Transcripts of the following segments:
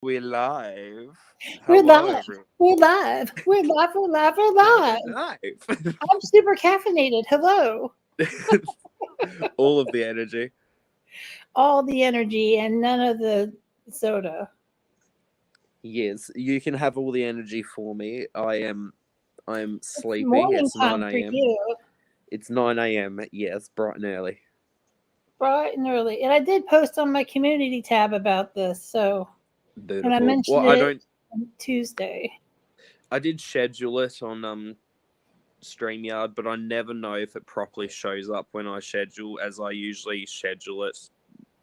We're live. We're Hello, live. everyone. We're live. We're live. We're live. We're live. Live. I'm super caffeinated. Hello. All of the energy. All the energy and none of the soda. Yes, you can have all the energy for me. I'm It's sleepy. morning It's 9 time for a.m. you. It's 9 a.m. Yes, bright and early. Bright and early. And I did post on my community tab about this. So, and I Beautiful. mentioned Well, it on Tuesday. I did schedule it on StreamYard, but I never know if it properly shows up when I schedule, as I usually schedule it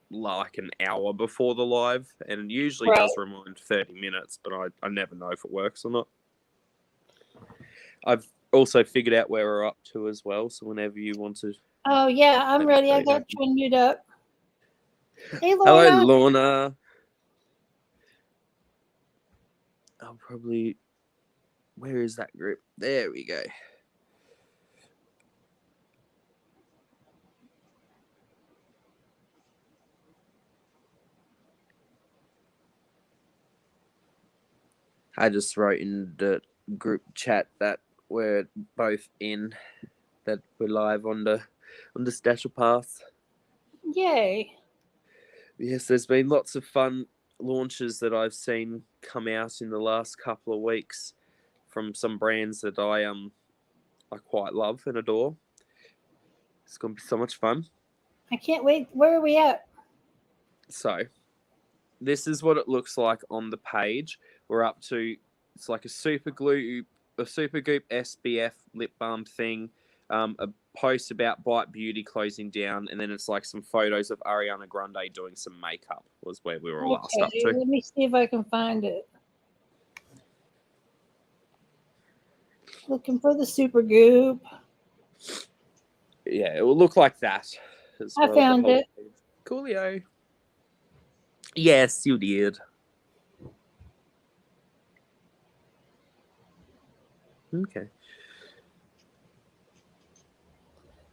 like an hour before the live, and it usually Right. does remind 30 minutes, but I never know if it works or not. I've also figured out where we're up to as well, so whenever you want to. Oh, yeah. I'm Let me ready. show I you. got you unmuted up. Hey, Hello, Lorna. Lorna. I'll probably. Where is that group? There we go. I just wrote in the group chat that we're both in, that we're live on the Special Pass. Yay. Yes, there's been lots of fun launches that I've seen come out in the last couple of weeks from some brands that I quite love and adore. It's gonna be so much fun. I can't wait. Where are we at? So, this is what it looks like on the page. We're up to, it's like a super goop SPF lip balm thing, a post about Bite Beauty closing down, and then it's like some photos of Ariana Grande doing some makeup was where we were last up to. Let me see if I can find it. Looking for the super goop. Yeah, it will look like that. I found it. Coolio. Yes, you did. Okay.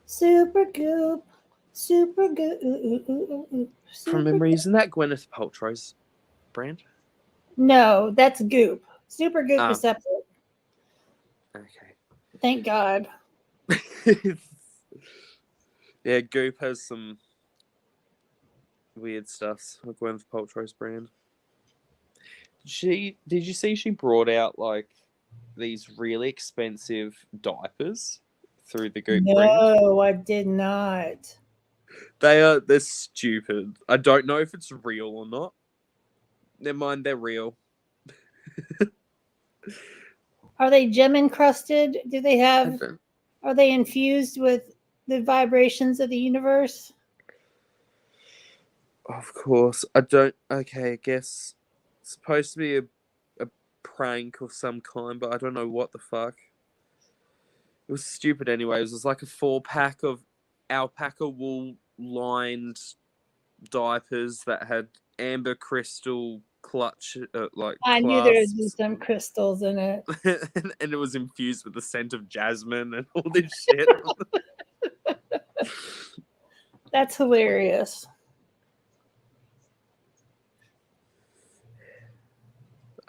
Super goop. Super goop. From memory, isn't that Gwyneth Paltrow's brand? No, that's goop. Super goop is separate. Okay. Thank God. Yeah, Goop has some weird stuff. Like Gwyneth Paltrow's brand. Did you see she brought out like these really expensive diapers through the Goop brand? No, I did not. They're stupid. I don't know if it's real or not. Never mind, they're real. Are they gem encrusted? Do they have? Are they infused with the vibrations of the universe? Of course. I don't. Okay, I guess it's supposed to be a prank of some kind, but I don't know what the fuck. It was stupid anyway. It was like a 4-pack of alpaca wool lined diapers that had amber crystal clutch, I knew there would be clasps. some crystals in it. And it was infused with the scent of jasmine and all this shit. That's hilarious.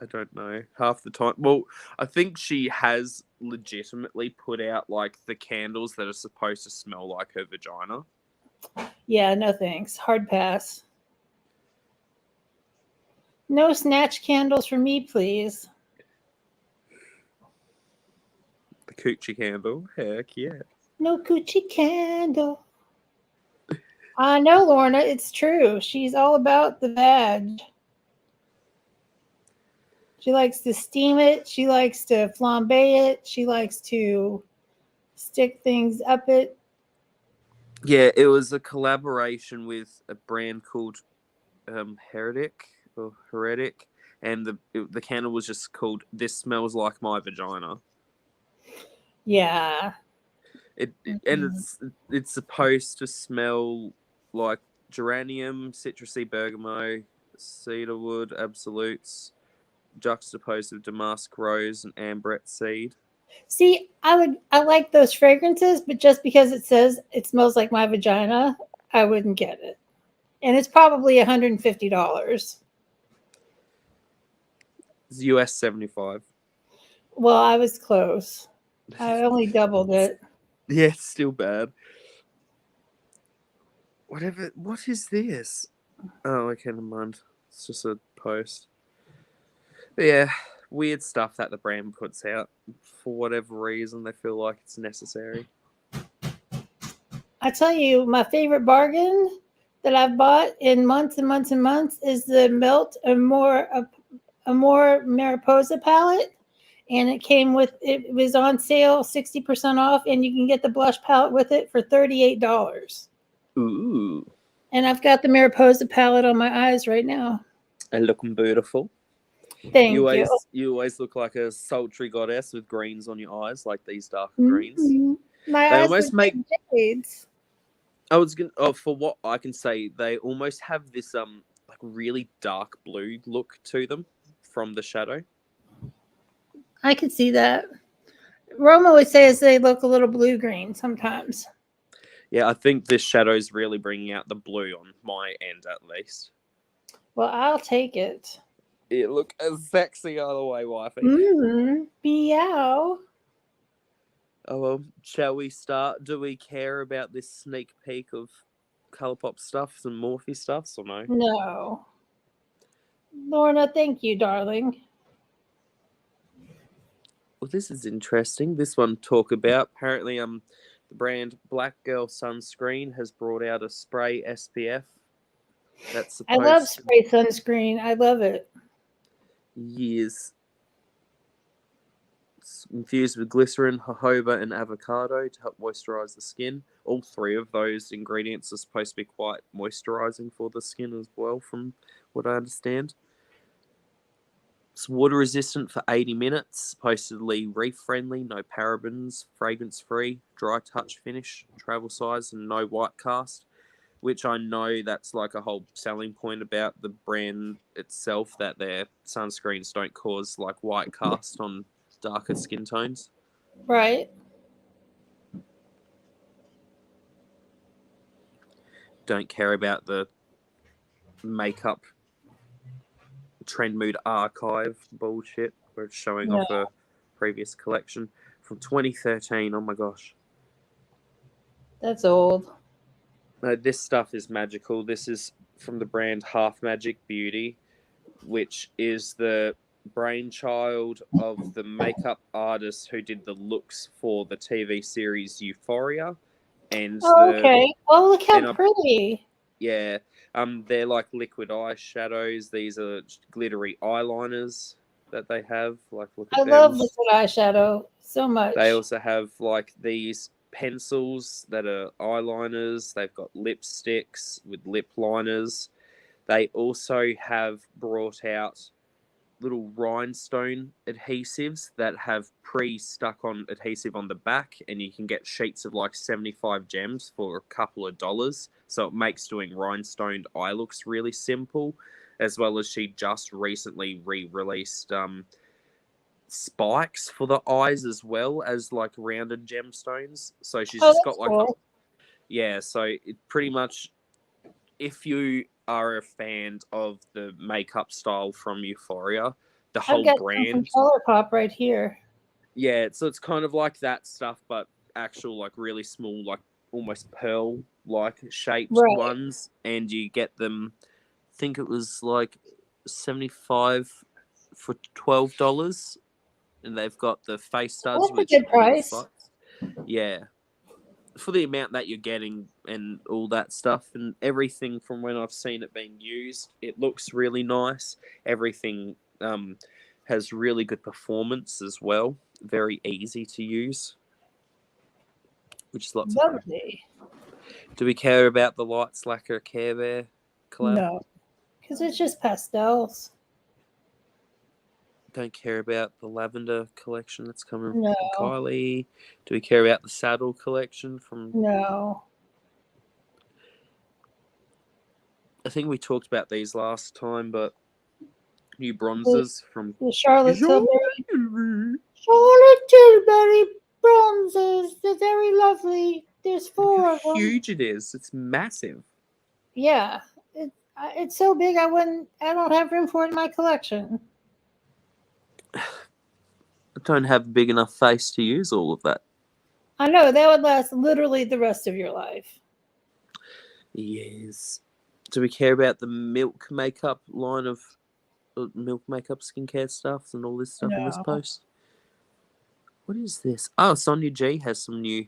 I don't know. Half the time. Well, I think she has legitimately put out like the candles that are supposed to smell like her vagina. Yeah, no thanks. Hard pass. No snatch candles for me, please. The coochie candle. Heck yeah. No coochie candle. I know, Lorna. It's true. She's all about the vag. She likes to steam it. She likes to flambe it. She likes to stick things up it. Yeah, it was a collaboration with a brand called Heretic, and the candle was just called "This Smells Like My Vagina." Yeah. And it's supposed to smell like geranium, citrusy bergamot, cedarwood, absolutes, juxtaposed with damask rose and ambret seed. See, I like those fragrances, but just because it says it smells like my vagina, I wouldn't get it. And it's probably $150. It's US 75. Well, I was close. I only doubled it. Yeah, it's still bad. Whatever. What is this? Oh, okay, never mind. It's just a post. But yeah, weird stuff that the brand puts out for whatever reason they feel like it's necessary. I tell you, my favorite bargain that I've bought in months and months and months is the Melt a more Mariposa palette, and it was on sale 60% off, and you can get the blush palette with it for $38. Ooh, And I've got the Mariposa palette on my eyes right now. and looking beautiful. Thank you. You always look like a sultry goddess with greens on your eyes, like these dark Mm-hmm. greens. My They eyes almost look make. like jades. I was gonna. Oh, for what I can say, they almost have this like really dark blue look to them from the shadow. I could see that. Roma always says they look a little blue green sometimes. Yeah, I think this shadow's really bringing out the blue on my end, at least. Well, I'll take it. It look as sexy either way, wifey. Meow. Oh well, shall we start? Do we care about this sneak peek of Colourpop stuff and Morphe stuffs or no? No. Lorna, thank you, darling. Well, this is interesting. This one talk about apparently the brand Black Girl Sunscreen has brought out a spray SPF that's I love supposed spray sunscreen. I love it. years. It's infused with glycerin, jojoba, and avocado to help moisturize the skin. All three of those ingredients are supposed to be quite moisturizing for the skin as well, from what I understand. It's water resistant for 80 minutes, supposedly reef friendly, no parabens, fragrance free, dry touch finish, travel size, and no white cast. Which I know that's like a whole selling point about the brand itself, that their sunscreens don't cause like white cast on darker skin tones. Right. Don't care about the makeup trend mood archive bullshit where it's showing off a previous collection from 2013. Oh my gosh. That's old. No, this stuff is magical. This is from the brand Half Magic Beauty, which is the brainchild of the makeup artist who did the looks for the TV series Euphoria. And okay. Oh, look how pretty. Yeah. They're like liquid eye shadows. These are glittery eyeliners that they have. Like, look at them. I love liquid eyeshadow so much. They also have like these pencils that are eyeliners. They've got lipsticks with lip liners. They also have brought out little rhinestone adhesives that have pre-stuck on adhesive on the back, and you can get sheets of like 75 gems for a couple of dollars. So it makes doing rhinestoned eye looks really simple, as well as she just recently re-released spikes for the eyes as well as like rounded gemstones. So she's just got like cool. so it pretty much, if you are a fan of the makeup style from Euphoria, the whole I've got brand some Colourpop right here. Yeah, so it's kind of like that stuff, but actual like really small, like almost pearl like shaped ones, and you get them. I think it was like 75 for $12, and they've got the face studs. That's a good price. Yeah, for the amount that you're getting and all that stuff, and everything from when I've seen it being used, it looks really nice. Everything has really good performance as well. Very easy to use, which is lots of fun. Do we care about the Lights Lacquer Care Bear collab? No, because it's just pastels. Don't care about the lavender collection that's coming from Kylie. Do we care about the saddle collection from? No. I think we talked about these last time, but new bronzes from the Charlotte Tilbury. Charlotte Tilbury bronzes. They're very lovely. There's 4 of them. Huge it is. It's massive. Yeah, it's so big. I don't have room for it in my collection. I don't have a big enough face to use all of that. I know that would last literally the rest of your life. Yes. Do we care about the milk makeup line of milk makeup skincare stuff and all this stuff in this No. post? What is this? Oh, Sonia G has some new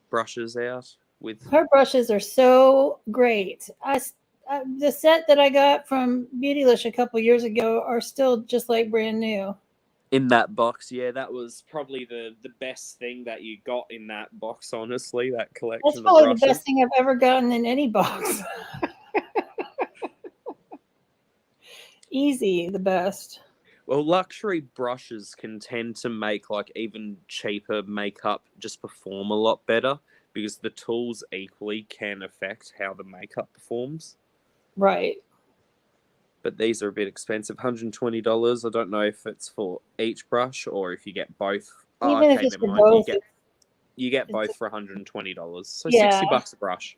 brushes out with. Her brushes are so great. The set that I got from Beautylish a couple years ago are still just like brand new. In that box, yeah, that was probably the best thing that you got in that box, honestly, that That's collection of probably the brushes. best thing I've ever gotten in any box. Easy, the best. Well, luxury brushes can tend to make like even cheaper makeup just perform a lot better because the tools equally can affect how the makeup performs. Right. But these are a bit expensive, $120. I don't know if it's for each brush or if you get both. Oh, Even if okay, it's never for mind. both. You get both for $120. So Yeah. $60 a brush.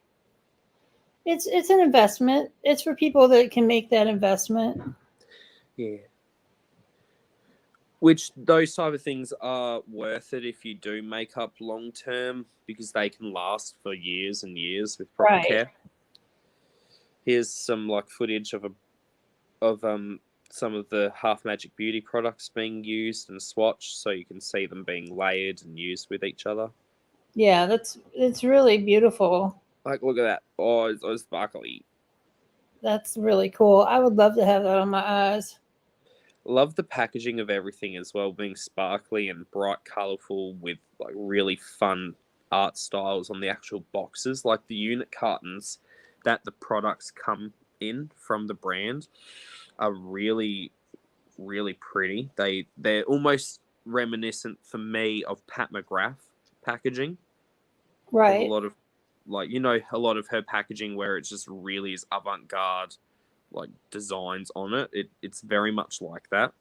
It's an investment. It's for people that can make that investment. Yeah. Which those type of things are worth it if you do make up long term because they can last for years and years with proper Right. care. Here's some like footage of some of the Half Magic Beauty products being used and swatched, so you can see them being layered and used with each other. Yeah, it's really beautiful. Like, look at that! Oh, it's so sparkly. That's really cool. I would love to have that on my eyes. Love the packaging of everything as well, being sparkly and bright, colourful with like really fun art styles on the actual boxes, like the unit cartons that the products come in from the brand are really, really pretty. They're almost reminiscent for me of Pat McGrath packaging. Of a Right. lot of like a lot of her packaging where it's just really is avant-garde like designs on it. It's very much like that.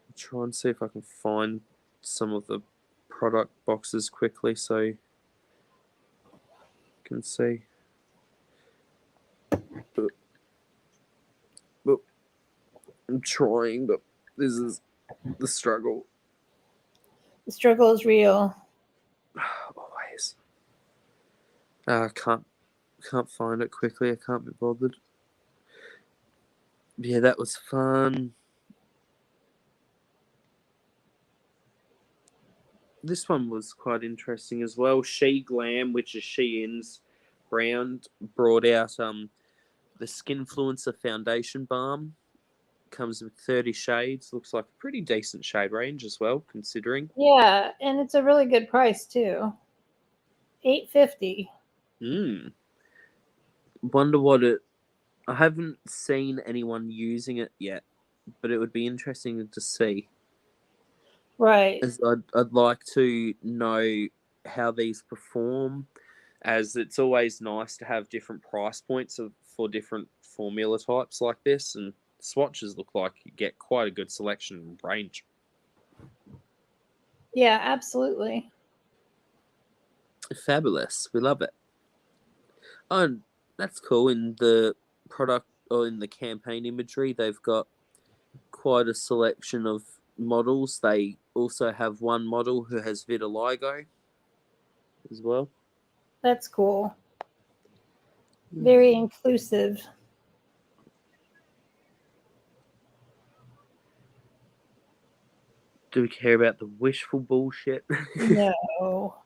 I'll try and see if I can find some of the product boxes quickly so you can see. But I'm trying, but this is the struggle. The struggle is real. Always. I can't find it quickly. I can't be bothered. Yeah, that was fun. This one was quite interesting as well. She Glam, which is Shein's brand, brought out the Skinfluencer Foundation Balm. Comes with 30 shades. Looks like a pretty decent shade range as well, considering. Yeah, and it's a really good price too. $8.50. Wonder what it. I haven't seen anyone using it yet, but it would be interesting to see. Right. As I'd like to know how these perform, as it's always nice to have different price points for different formula types like this, and swatches look like you get quite a good selection and range. Yeah, absolutely. Fabulous. We love it. Oh, and that's cool. In the product or in the campaign imagery, they've got quite a selection of models. They also have one model who has vitiligo as well. That's cool. Very inclusive. Do we care about the wishful bullshit? No.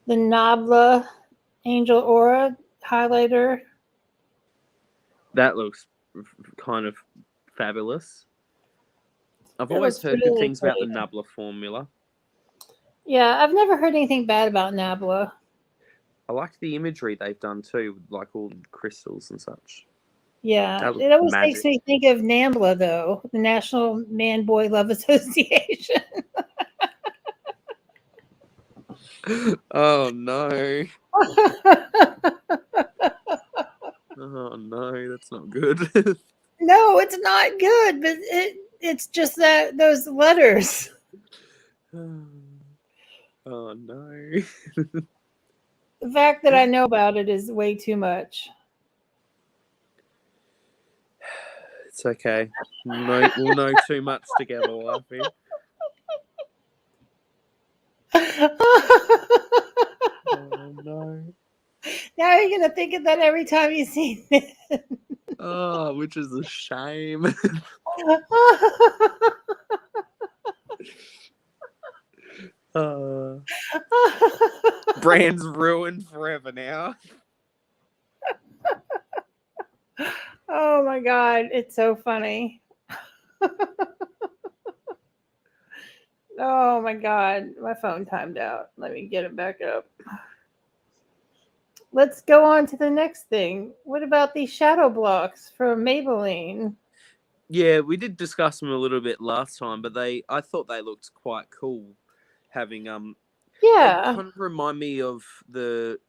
The Nabla Angel Aura highlighter. That looks kind of fabulous. I've It always looks heard good really things about the pretty. Nabla formula. Yeah, I've never heard anything bad about Nabla. I like the imagery they've done too, like all the crystals and such. Yeah, That looks it always magic. makes me think of NAMBLA, though, the National Man Boy Love Association. Oh no. Oh no, that's not good. No, it's not good, but it's just that those letters. Oh no. The fact that I know about it is way too much. It's okay. We'll know too much together, Wifey. Oh no. Now you're gonna think of that every time you see it. Oh, which is a shame. Brand's ruined forever now. Oh my god, it's so funny. Oh my god, my phone timed out. Let me get it back up. Let's go on to the next thing. What about these shadow blocks from Maybelline? Yeah, we did discuss them a little bit last time, but I thought they looked quite cool. Having they Yeah, kind of remind me of the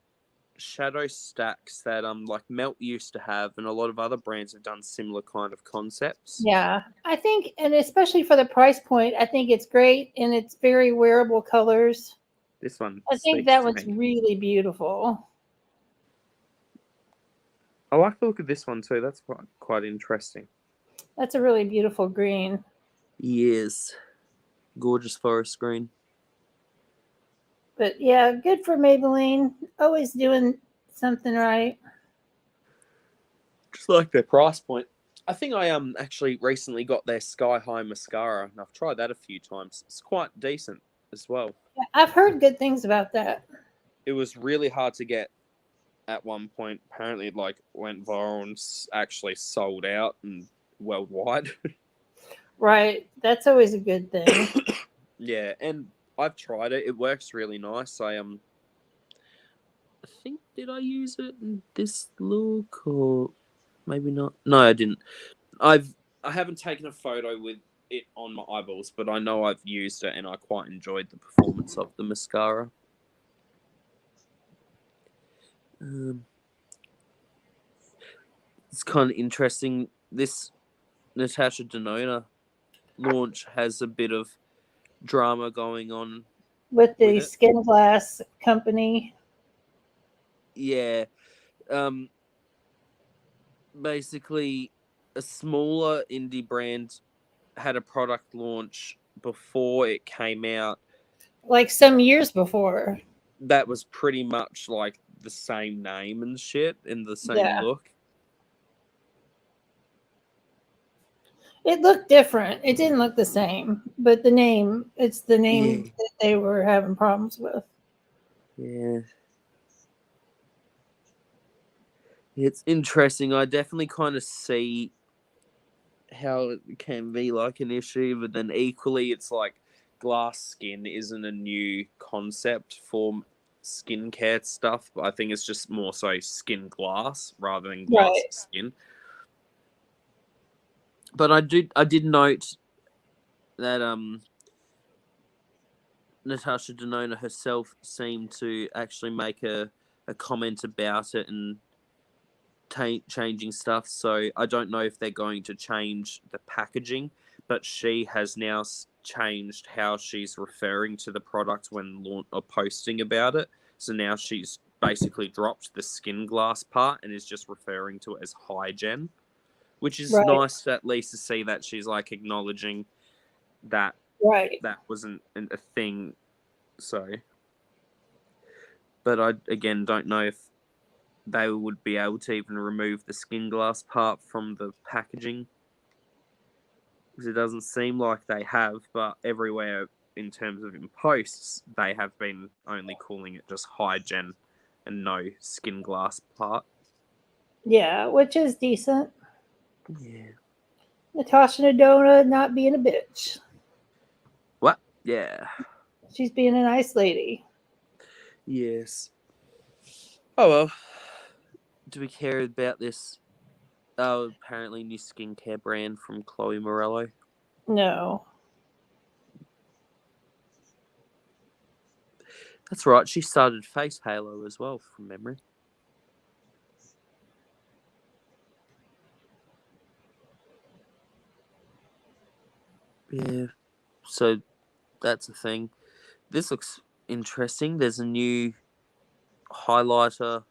shadow stacks that like Melt used to have, and a lot of other brands have done similar kind of concepts. yeah. I think, and especially for the price point, I think it's great and it's very wearable colors. This one I think speaks that to one's me. really beautiful. I like the look of this one too. That's quite interesting. That's a really beautiful green. Yes, gorgeous forest green. But yeah, good for Maybelline. Always doing something right. Just like their price point. I think I actually recently got their Sky High mascara, and I've tried that a few times. It's quite decent as well. Yeah, I've heard good things about that. It was really hard to get at one point. Apparently, it like went viral and actually sold out and worldwide. Right. That's always a good thing. Yeah, and I've tried it. It works really nice. I think did I use it in this look or maybe not? No, I didn't. I haven't taken a photo with it on my eyeballs, but I know I've used it and I quite enjoyed the performance of the mascara. It's kind of interesting. This Natasha Denona launch has a bit of drama going on With with the it. Skin Glass company. Yeah. Basically, a smaller indie brand had a product launch before it came out Like some years before. that was pretty much like the same name and shit in the same Yeah. look. It looked different. It didn't look the same, but it's the name Yeah. that they were having problems with. Yeah. It's interesting. I definitely kind of see how it can be like an issue, but then equally, it's like glass skin isn't a new concept for skincare stuff, but I think it's just more so skin glass rather than glass Right. skin. But I did note that Natasha Denona herself seemed to actually make a comment about it and changing stuff. So I don't know if they're going to change the packaging, but she has now changed how she's referring to the product when or posting about it. So now she's basically dropped the skin glass part and is just referring to it as Hygen, which is Right. nice at least to see that she's like acknowledging that Right. that wasn't a thing. So, but I again don't know if they would be able to even remove the skin glass part from the packaging, because it doesn't seem like they have, but everywhere in terms of in posts, they have been only calling it just Hygen and no skin glass part. Yeah, which is decent. Yeah. Natasha Nadona not being a bitch. What? Yeah. She's being a nice lady. Yes. Oh well. Do we care about this? Oh, apparently new skincare brand from Chloe Morello. No. That's right. She started Face Halo as well, from memory. Yeah. So that's a thing. This looks interesting. There's a new highlighter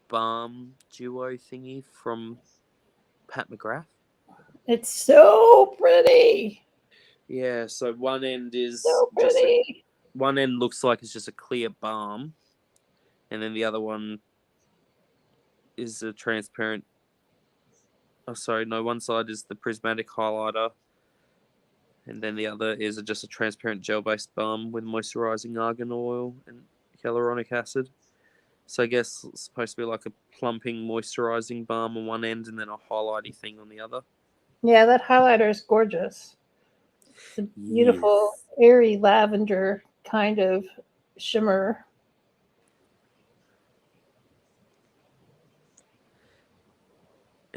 balm duo thingy from Pat McGrath. It's so pretty. Yeah, so one end is So just pretty. one end looks like it's just a clear balm, and then the other one is a transparent. Oh, sorry, no. One side is the prismatic highlighter, and then the other is just a transparent gel-based balm with moisturizing argan oil and hyaluronic acid. So I guess it's supposed to be like a plumping, moisturizing balm on one end, and then a highlighty thing on the other. Yeah, that highlighter is gorgeous. It's a beautiful, airy lavender kind of shimmer.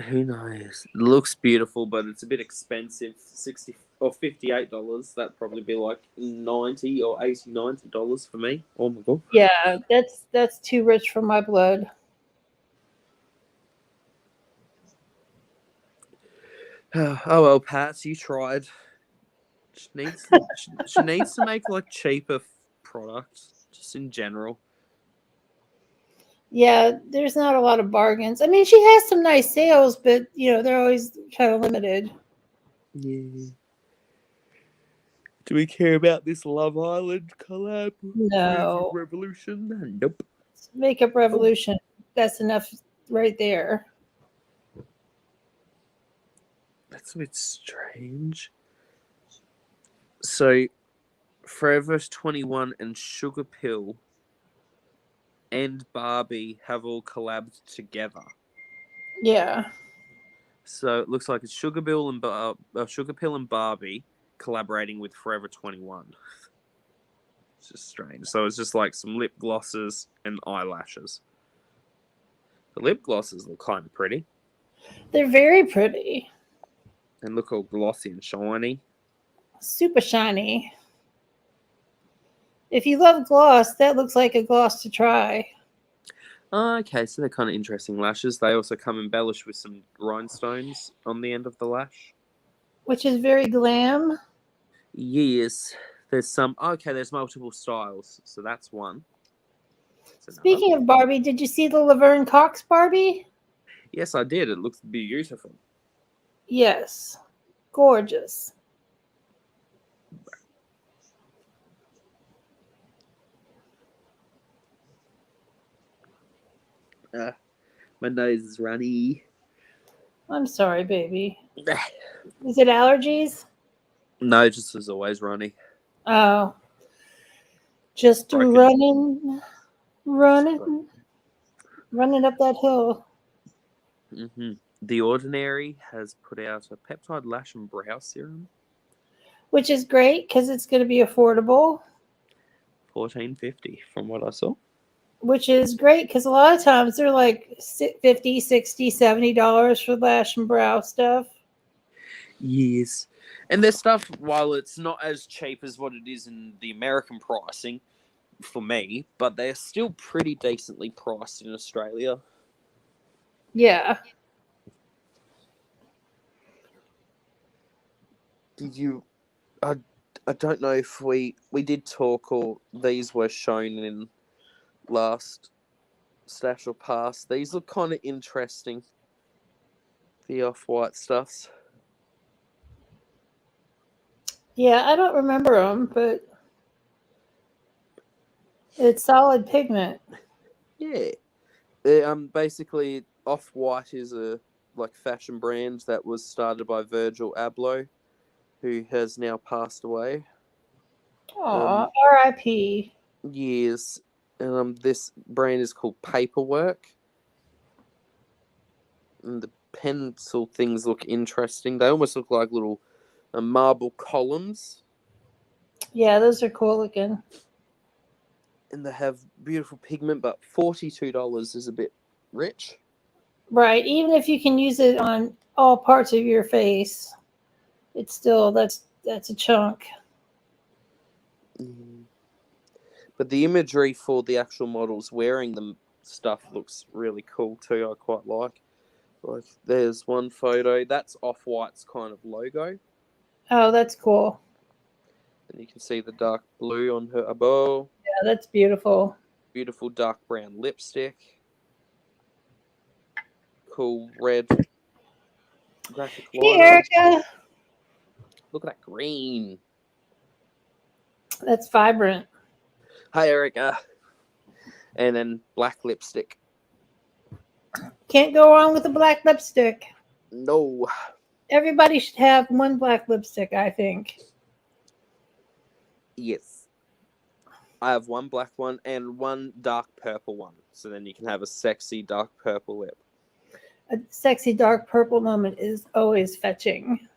Who knows? It looks beautiful, but it's a bit expensive. $60 or $58. That'd probably be like $90 or $90 for me. Oh my god. Yeah, that's too rich for my blood. Oh well, Pat, you tried. She needs to make like cheaper products, just in general. Yeah, there's not a lot of bargains. I mean, she has some nice sales, but they're always kind of limited. Yeah. Do we care about this Love Island collab? No. Revolution? Nope. Makeup Revolution. That's enough right there. That's a bit strange. So, Forever 21 and Sugar Pill and Barbie have all collabed together. Yeah. So it looks like it's Sugar Pill and Barbie collaborating with Forever 21. It's just strange. So it's just like some lip glosses and eyelashes. The lip glosses look kind of pretty. They're very pretty. And look all glossy and shiny. Super shiny. If you love gloss, that looks like a gloss to try. Okay, so they're kind of interesting lashes. They also come embellished with some rhinestones on the end of the lash. Which is very glam. Yes. There's multiple styles. So that's one. Speaking of Barbie, did you see the Laverne Cox Barbie? Yes, I did. It looks beautiful. Yes. Gorgeous. My nose is runny. I'm sorry, baby. Is it allergies? No, just as always, runny. Oh. Just running up that hill. Mm-hmm. The Ordinary has put out a peptide lash and brow serum. Which is great because it's going to be affordable. $14.50 from what I saw. Which is great because a lot of times they're like $50, $60, $70 for lash and brow stuff. Yes. And their stuff, while it's not as cheap as what it is in the American pricing for me, but they're still pretty decently priced in Australia. Yeah. Did you... I don't know if we did talk or these were shown in last Stash or Pass. These look kind of interesting. The off-white stuffs. Yeah, I don't remember them, but it's solid pigment. Yeah. Basically, Off-White is a fashion brand that was started by Virgil Abloh, who has now passed away. Aw, R.I.P. Years. This brand is called Paperwork. And the pencil things look interesting. They almost look like little marble columns. Yeah, those are cool looking. And they have beautiful pigment, but $42 is a bit rich. Right. Even if you can use it on all parts of your face, it's still that's a chunk. But the imagery for the actual models wearing the stuff looks really cool too. I quite like. Like, there's one photo that's Off-White's kind of logo. Oh, that's cool. And you can see the dark blue on her above. Yeah, that's beautiful. beautiful dark brown lipstick. Cool red graphic Hey, liner. Erica. Look at that green. That's vibrant. Hi, Erica. And then black lipstick. Can't go wrong with a black lipstick. No. Everybody should have one black lipstick, I think. Yes. I have one black one and one dark purple one. So then you can have a sexy dark purple lip. A sexy dark purple moment is always fetching.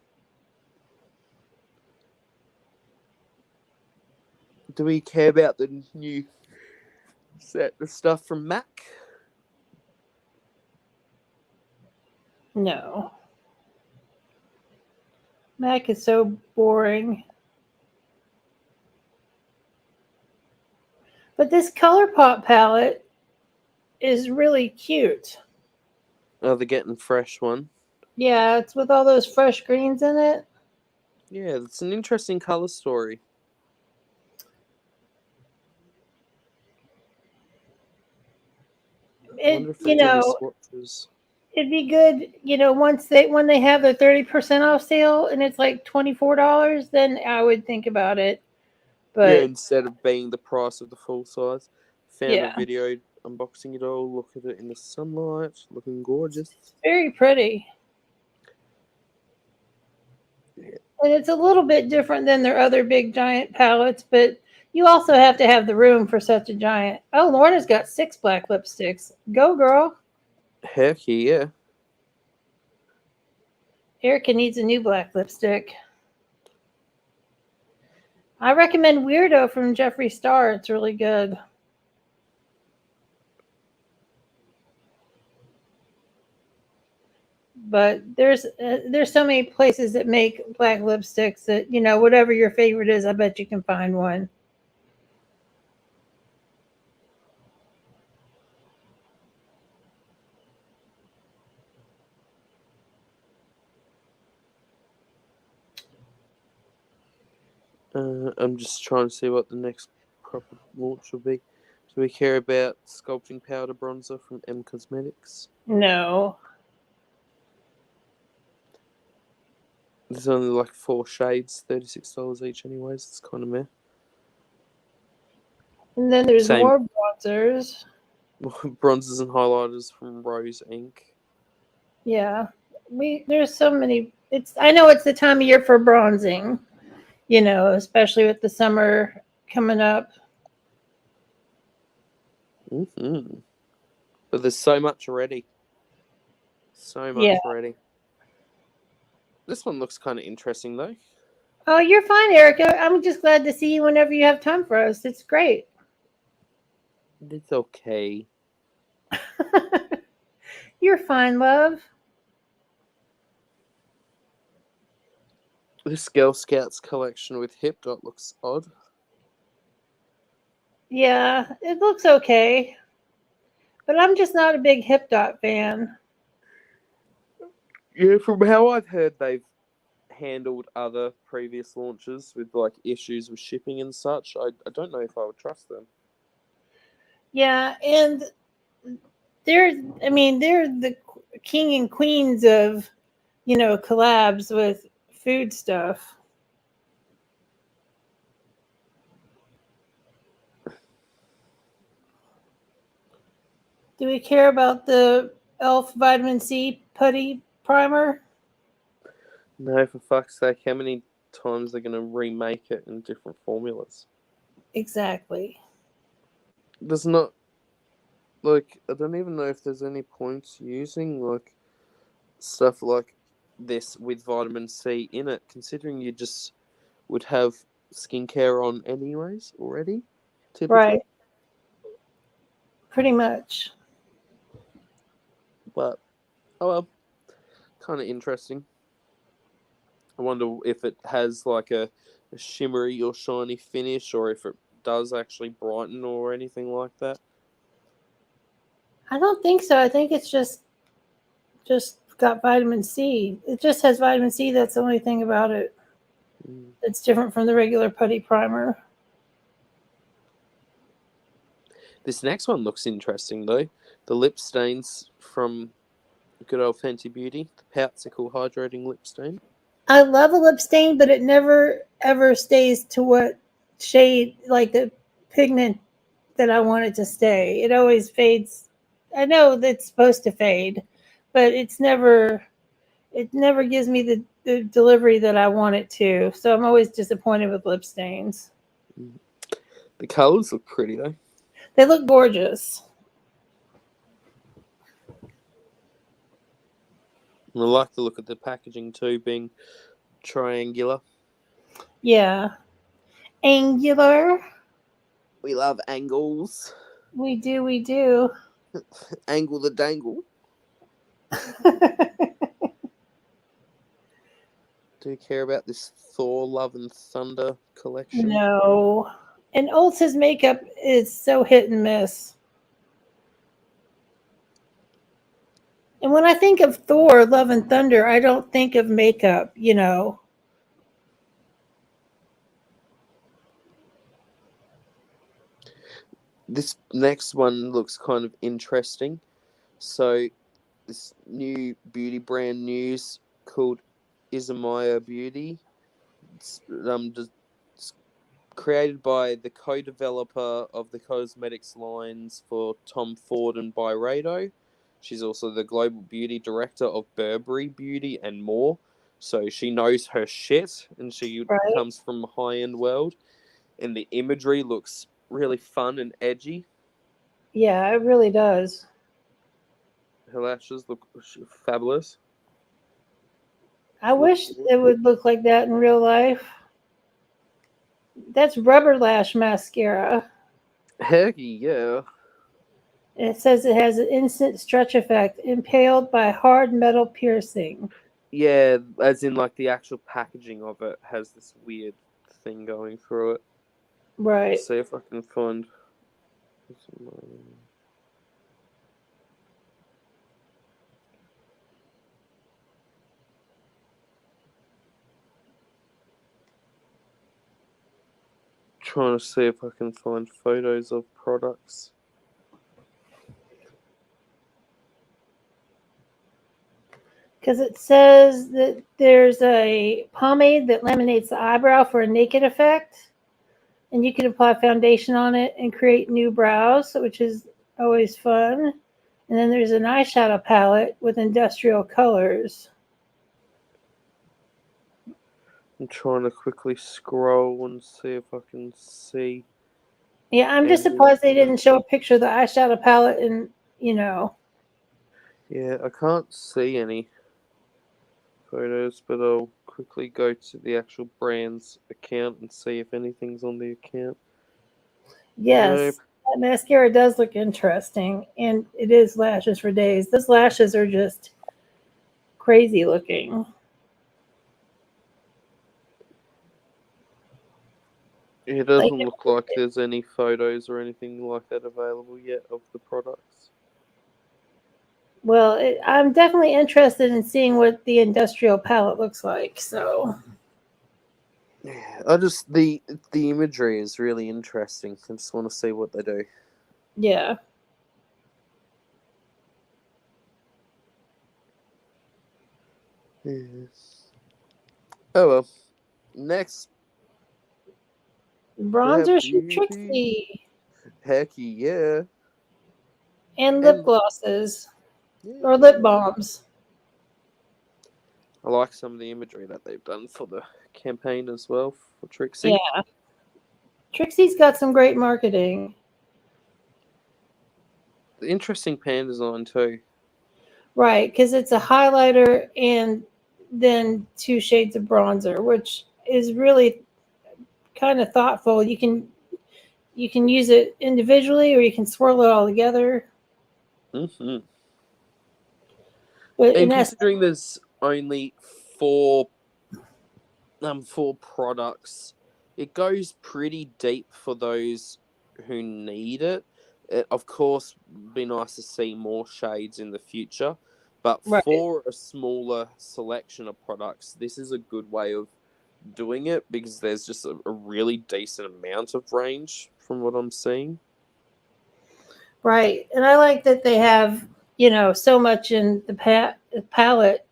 Do we care about the new set of stuff from MAC? No. MAC is so boring. But this ColourPop palette is really cute. Oh, they're getting fresh one. Yeah, it's with all those fresh greens in it. Yeah, it's an interesting color story. Swatches. It'd be good, when they have their 30% off sale and it's like $24, then I would think about it. But yeah, instead of being the price of the full size. Found yeah, a video unboxing it all. Look at it in the sunlight. Looking gorgeous. very pretty. Yeah. And it's a little bit different than their other big giant palettes, but you also have to have the room for such a giant. Oh, Lorna's got 6 black lipsticks. Go, girl. Heck yeah. Erica needs a new black lipstick. I recommend Weirdo from Jeffree Star. It's really good. But there's so many places that make black lipsticks that, whatever your favorite is, I bet you can find one. I'm just trying to see what the next proper launch will be. Do we care about sculpting powder bronzer from M Cosmetics? No. There's only like 4 shades, $36 each anyways. It's kind of meh. And then there's more bronzers. Bronzers and highlighters from Rose Inc. Yeah. There's so many. I know it's the time of year for bronzing, especially with the summer coming up. Mm-hmm. But there's so much already. So much already. This one looks kind of interesting, though. Oh, you're fine, Erica. I'm just glad to see you whenever you have time for us. It's great. It's okay. You're fine, love. This Girl Scouts collection with Hip Dot looks odd. Yeah, it looks okay. But I'm just not a big Hip Dot fan. Yeah, from how I've heard, they've handled other previous launches with like issues with shipping and such. I don't know if I would trust them. Yeah, and they're the king and queens of, collabs with food stuff. Do we care about the e.l.f. vitamin C putty primer? No, for fuck's sake, how many times they're going to remake it in different formulas? Exactly. There's not, like, I don't even know if there's any points using, like, stuff like this with vitamin C in it, considering you just would have skincare on anyways already, typically. Right. Pretty much. But, oh well, kind of interesting. I wonder if it has like a shimmery or shiny finish, or if it does actually brighten or anything like that. I don't think so. I think it's just got vitamin C. It just has vitamin C. That's the only thing about it. It's different from the regular putty primer. This next one looks interesting, though. The lip stains from good old Fenty Beauty. The Poutsicle Hydrating Lip Stain. I love a lip stain, but it never ever stays to what shade, like the pigment that I want it to stay. It always fades. I know that it's supposed to fade, but it never gives me the delivery that I want it to. So I'm always disappointed with lip stains. The colours look pretty, though. They look gorgeous. And I like the look of the packaging, too, being triangular. Yeah. Angular. We love angles. We do, we do. Angle the dangle. Do you care about this Thor Love and Thunder collection? No. And Ulta's makeup is so hit and miss. And when I think of Thor, Love and Thunder, I don't think of makeup, you know. This next one looks kind of interesting. So, this new beauty brand news called Izumaya Beauty. It's created by the co-developer of the cosmetics lines for Tom Ford and Byredo. She's also the global beauty director of Burberry Beauty and more. So she knows her shit, and she comes from a high-end world. And the imagery looks really fun and edgy. Yeah, it really does. Her lashes look fabulous. I wish it would look like that in real life. That's rubber lash mascara. Heck yeah. It says it has an instant stretch effect, impaled by hard metal piercing. Yeah, as in like the actual packaging of it has this weird thing going through it. Right. Let's see if I can find. Trying to see if I can find photos of products. Because it says that there's a pomade that laminates the eyebrow for a naked effect. And you can apply foundation on it and create new brows, which is always fun. And then there's an eyeshadow palette with industrial colors. I'm trying to quickly scroll and see if I can see. Yeah, I'm just surprised they didn't show a picture of the eyeshadow palette and, you know. Yeah, I can't see any photos, but I'll quickly go to the actual brand's account and see if anything's on the account. Yes, Nope. that mascara does look interesting, and it is lashes for days. Those lashes are just crazy looking. It doesn't look like there's any photos or anything like that available yet of the products. Well, I'm definitely interested in seeing what the industrial palette looks like. So, Yeah, the imagery is really interesting. I just want to see what they do. yeah. Yes. Oh well. Next, Bronzers from Trixie. Heck yeah. And lip glosses. Or lip balms. I like some of the imagery that they've done for the campaign as well for Trixie. Yeah. Trixie's got some great marketing. The interesting pan design too. Right, because it's a highlighter and then 2 shades of bronzer, which is really kind of thoughtful. You can use it individually or you can swirl it all together. Mm-hmm. But and considering there's only four products, it goes pretty deep for those who need it. It of course be nice to see more shades in the future, but for a smaller selection of products, this is a good way of doing it because there's just a really decent amount of range from what I'm seeing. Right. And I like that they have, so much in the palette,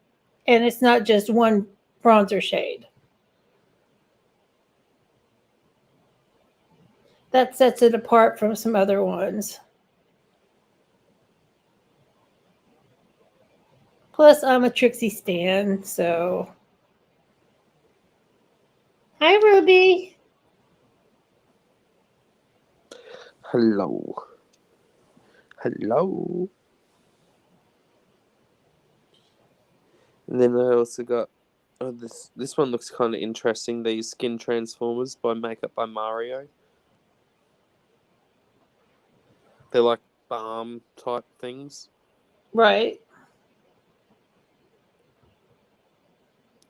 and it's not just one bronzer shade. That sets it apart from some other ones. Plus, I'm a Trixie stan, so. Hi, Ruby. Hello. Hello. And then I also got this one looks kind of interesting. These Skin Transformers by Makeup by Mario. They're like balm type things. Right.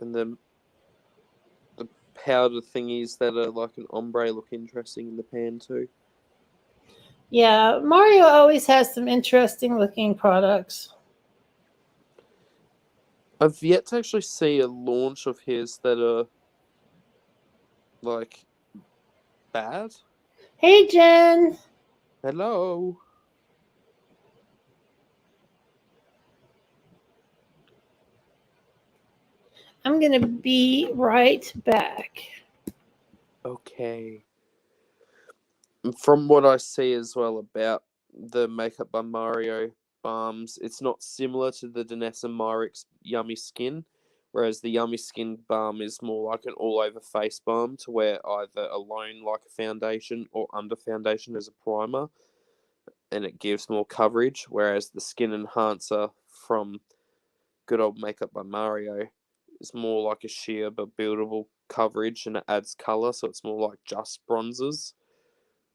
And then the powder thingies that are like an ombre look interesting in the pan too. Yeah, Mario always has some interesting looking products. I've yet to actually see a launch of his that are like bad. Hey, Jen. Hello. I'm going to be right back. Okay. From what I see as well about the Makeup by Mario balms, it's not similar to the Danessa Myricks Yummy Skin, whereas the Yummy Skin balm is more like an all-over face balm to wear either alone like a foundation or under foundation as a primer, and it gives more coverage, whereas the Skin Enhancer from good old Makeup by Mario is more like a sheer but buildable coverage, and it adds colour, so it's more like just bronzers.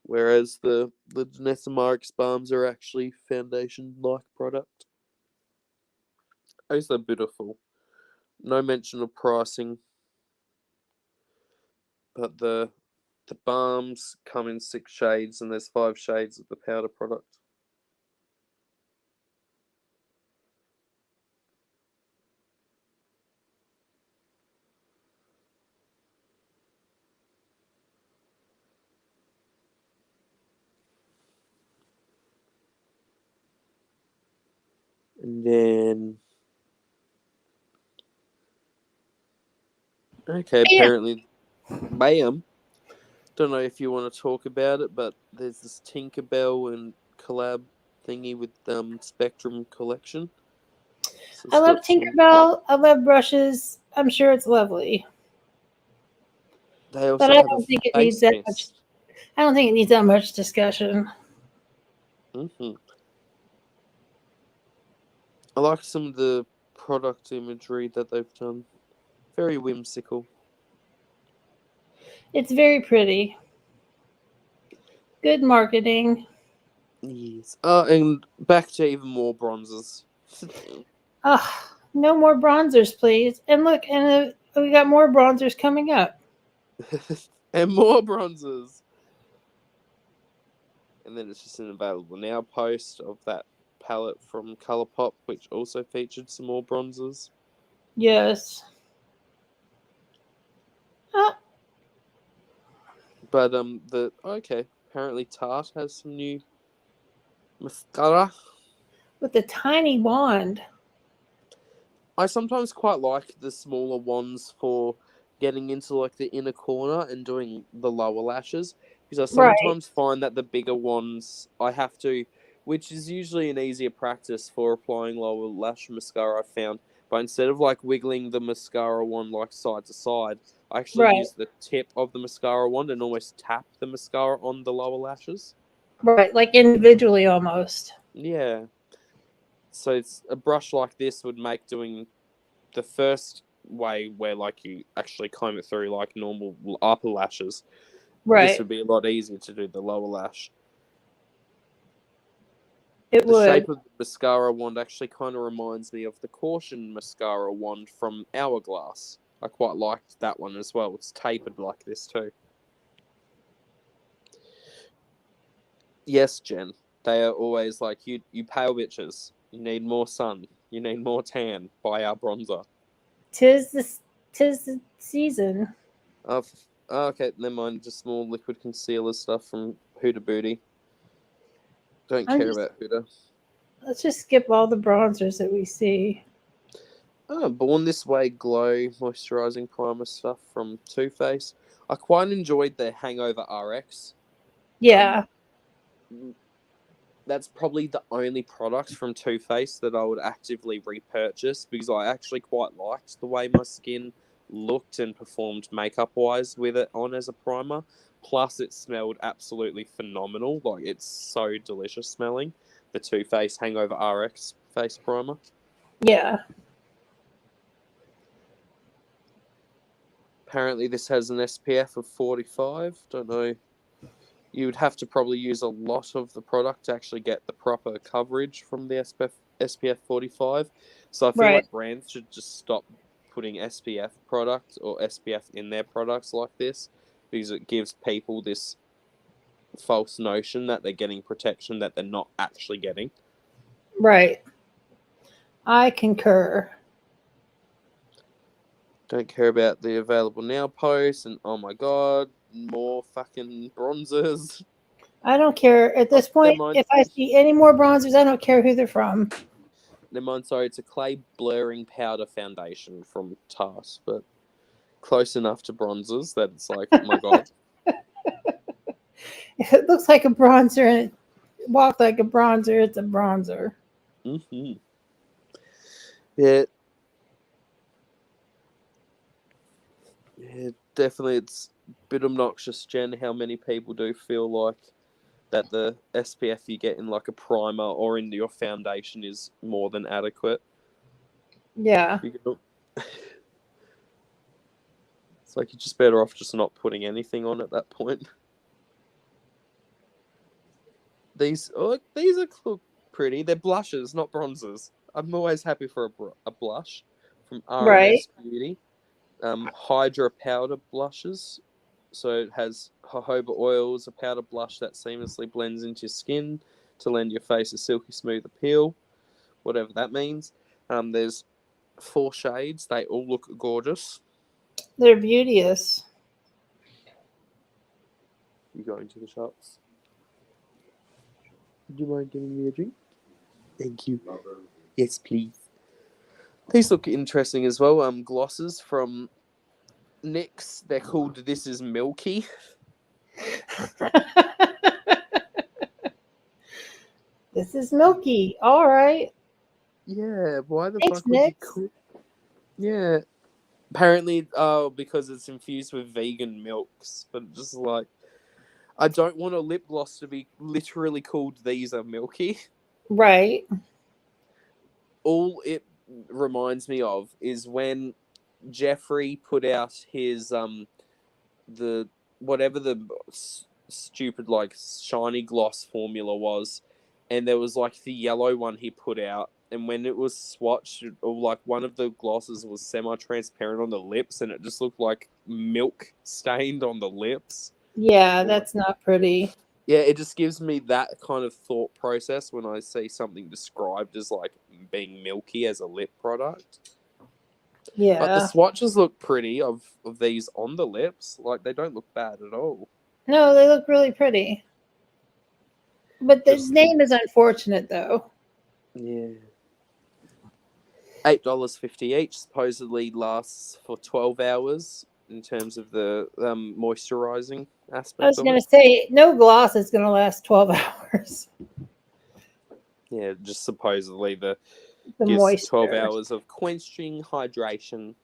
Whereas the Danessa Myricks balms are actually foundation-like product. Those are beautiful. No mention of pricing, but the balms come in 6 shades, and there's 5 shades of the powder product. And then, okay, apparently, Bam. Don't know if you want to talk about it, but there's this Tinkerbell and collab thingy with Spectrum Collection. So I love Tinkerbell. I love brushes. I'm sure it's lovely. They also But I have don't think a it needs face that much. mist. I don't think it needs that much discussion. I like some of the product imagery that they've done. Very whimsical. It's very pretty. Good marketing. Yes. And back to even more bronzes. No more bronzers, please. And look, we got more bronzers coming up. And more bronzes. And then it's just an available now post of that palette from Colourpop, which also featured some more bronzes. Yes. But apparently Tarte has some new mascara. With the tiny wand. I sometimes quite like the smaller wands for getting into like the inner corner and doing the lower lashes, because I sometimes find that the bigger wands I have to, which is usually an easier practice for applying lower lash mascara, I've found. But instead of like wiggling the mascara wand like side to side, I actually use the tip of the mascara wand and almost tap the mascara on the lower lashes. Right, like individually almost. Yeah. So it's a brush like this would make doing the first way where like you actually comb it through like normal upper lashes. This would be a lot easier to do the lower lash. It The would. shape of the mascara wand actually kind of reminds me of the Caution mascara wand from Hourglass. I quite liked that one as well. It's tapered like this too. Yes, Jen. They are always like, you pale bitches. You need more sun. You need more tan. Buy our bronzer. Tis the season. Okay, never mind. Just small liquid concealer stuff from Huda Booty. Don't care about Huda. Let's just skip all the bronzers that we see. Born This Way Glow Moisturizing Primer stuff from Too Faced. I quite enjoyed their Hangover RX. Yeah. That's probably the only product from Too Faced that I would actively repurchase because I actually quite liked the way my skin looked and performed makeup-wise with it on as a primer. Plus, it smelled absolutely phenomenal. Like, it's so delicious smelling. The Too Faced Hangover RX face primer. Yeah. Apparently, this has an SPF of 45. Don't know. You would have to probably use a lot of the product to actually get the proper coverage from the SPF 45. So I feel Right. like brands should just stop putting SPF product or SPF in their products like this because it gives people this false notion that they're getting protection that they're not actually getting. Right. I concur. Don't care about the available now posts and oh my god, more fucking bronzers. I don't care at this point. If I see any more bronzers, I don't care who they're from. Never mind, sorry, it's a clay blurring powder foundation from Tarte, but close enough to bronzers that it's like, oh my god. If it looks like a bronzer and it walks like a bronzer, it's a bronzer. Mm-hmm. Yeah. Yeah, definitely it's a bit obnoxious, Jen, how many people do feel like that the SPF you get in like a primer or in your foundation is more than adequate. Yeah. It's like you're just better off just not putting anything on at that point. These look pretty. They're blushes, not bronzers. I'm always happy for a blush from RMS Beauty. Hydra powder blushes. So it has jojoba oils, a powder blush that seamlessly blends into your skin to lend your face a silky smooth appeal, whatever that means. There's 4 shades. They all look gorgeous. They're beauteous. You going to the shops? Would you mind giving me a drink? Thank you. Yes, please. These look interesting as well. Glosses from NYX. They're called This Is Milky. This is milky. All right. Yeah, why the Thanks, fuck would you NYX. call? Yeah, apparently, because it's infused with vegan milks, but just like, I don't want a lip gloss to be literally called These Are Milky. Right. All it reminds me of is when Jeffrey put out his the whatever the stupid like shiny gloss formula was, and there was like the yellow one he put out, and when it was swatched, or like one of the glosses was semi-transparent on the lips, and it just looked like milk stained on the lips. Yeah, that's not pretty. Yeah, it just gives me that kind of thought process when I see something described as like being milky as a lip product. Yeah. But the swatches look pretty of these on the lips. Like, they don't look bad at all. No, they look really pretty. But the name is unfortunate, though. Yeah. $8.50 each. Supposedly lasts for 12 hours in terms of the moisturizing aspect. I was going to say, no gloss is going to last 12 hours. Yeah, just supposedly the gives moisture. 12 hours of quenching hydration.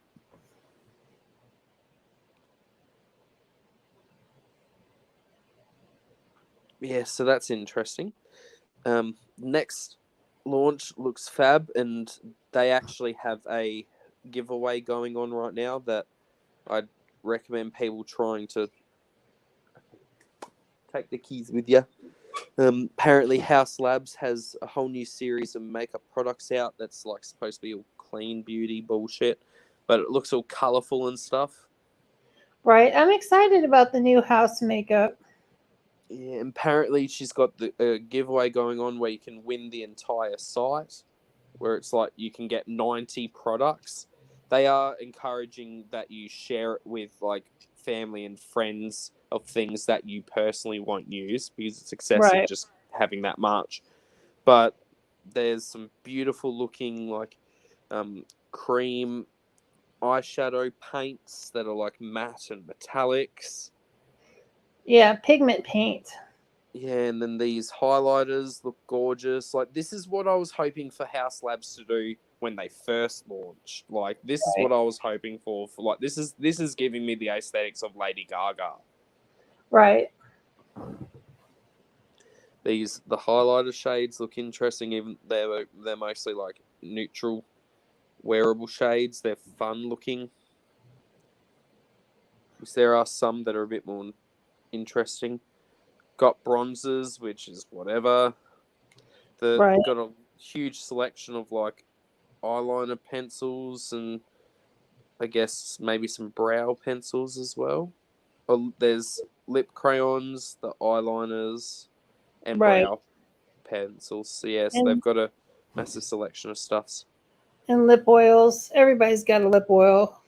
Yeah, so that's interesting. Next launch looks fab, and they actually have a giveaway going on right now that I'd recommend people trying to take the keys with you. Apparently, House Labs has a whole new series of makeup products out that's like supposed to be all clean beauty bullshit, but it looks all colorful and stuff. Right. I'm excited about the new house makeup. Yeah, and apparently she's got the giveaway going on where you can win the entire site, where it's like you can get 90 products. They are encouraging that you share it with like family and friends of things that you personally won't use because it's excessive Right. just having that much. But there's some beautiful looking like cream eyeshadow paints that are like matte and metallics. Yeah, pigment paint. Yeah, and then these highlighters look gorgeous. Like, this is what I was hoping for House Labs to do when they first launched. Like, this is what I was hoping for like, this is giving me the aesthetics of Lady Gaga. Right. The highlighter shades look interesting. Even they're mostly like neutral wearable shades. They're fun looking. There are some that are a bit more interesting. Got bronzes, which is whatever. Got a huge selection of like eyeliner pencils and I guess maybe some brow pencils as well. There's lip crayons, the eyeliners, and brow pencils. So yes, they've got a massive selection of stuffs. And lip oils. Everybody's got a lip oil.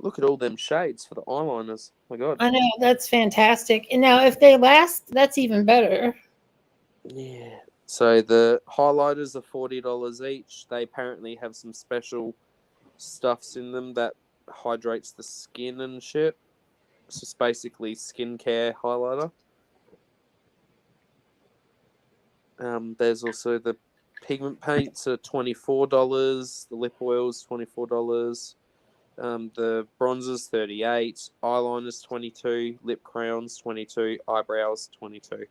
Look at all them shades for the eyeliners. Oh my God. I know, that's fantastic. And now if they last, that's even better. Yeah. So the highlighters are $40 each. They apparently have some special stuffs in them that hydrates the skin and shit. It's just basically skincare highlighter. There's also the pigment paints are $24. The lip oils $24. The bronzers $38. Eyeliners $22. Lip crayons $22. Eyebrows $22.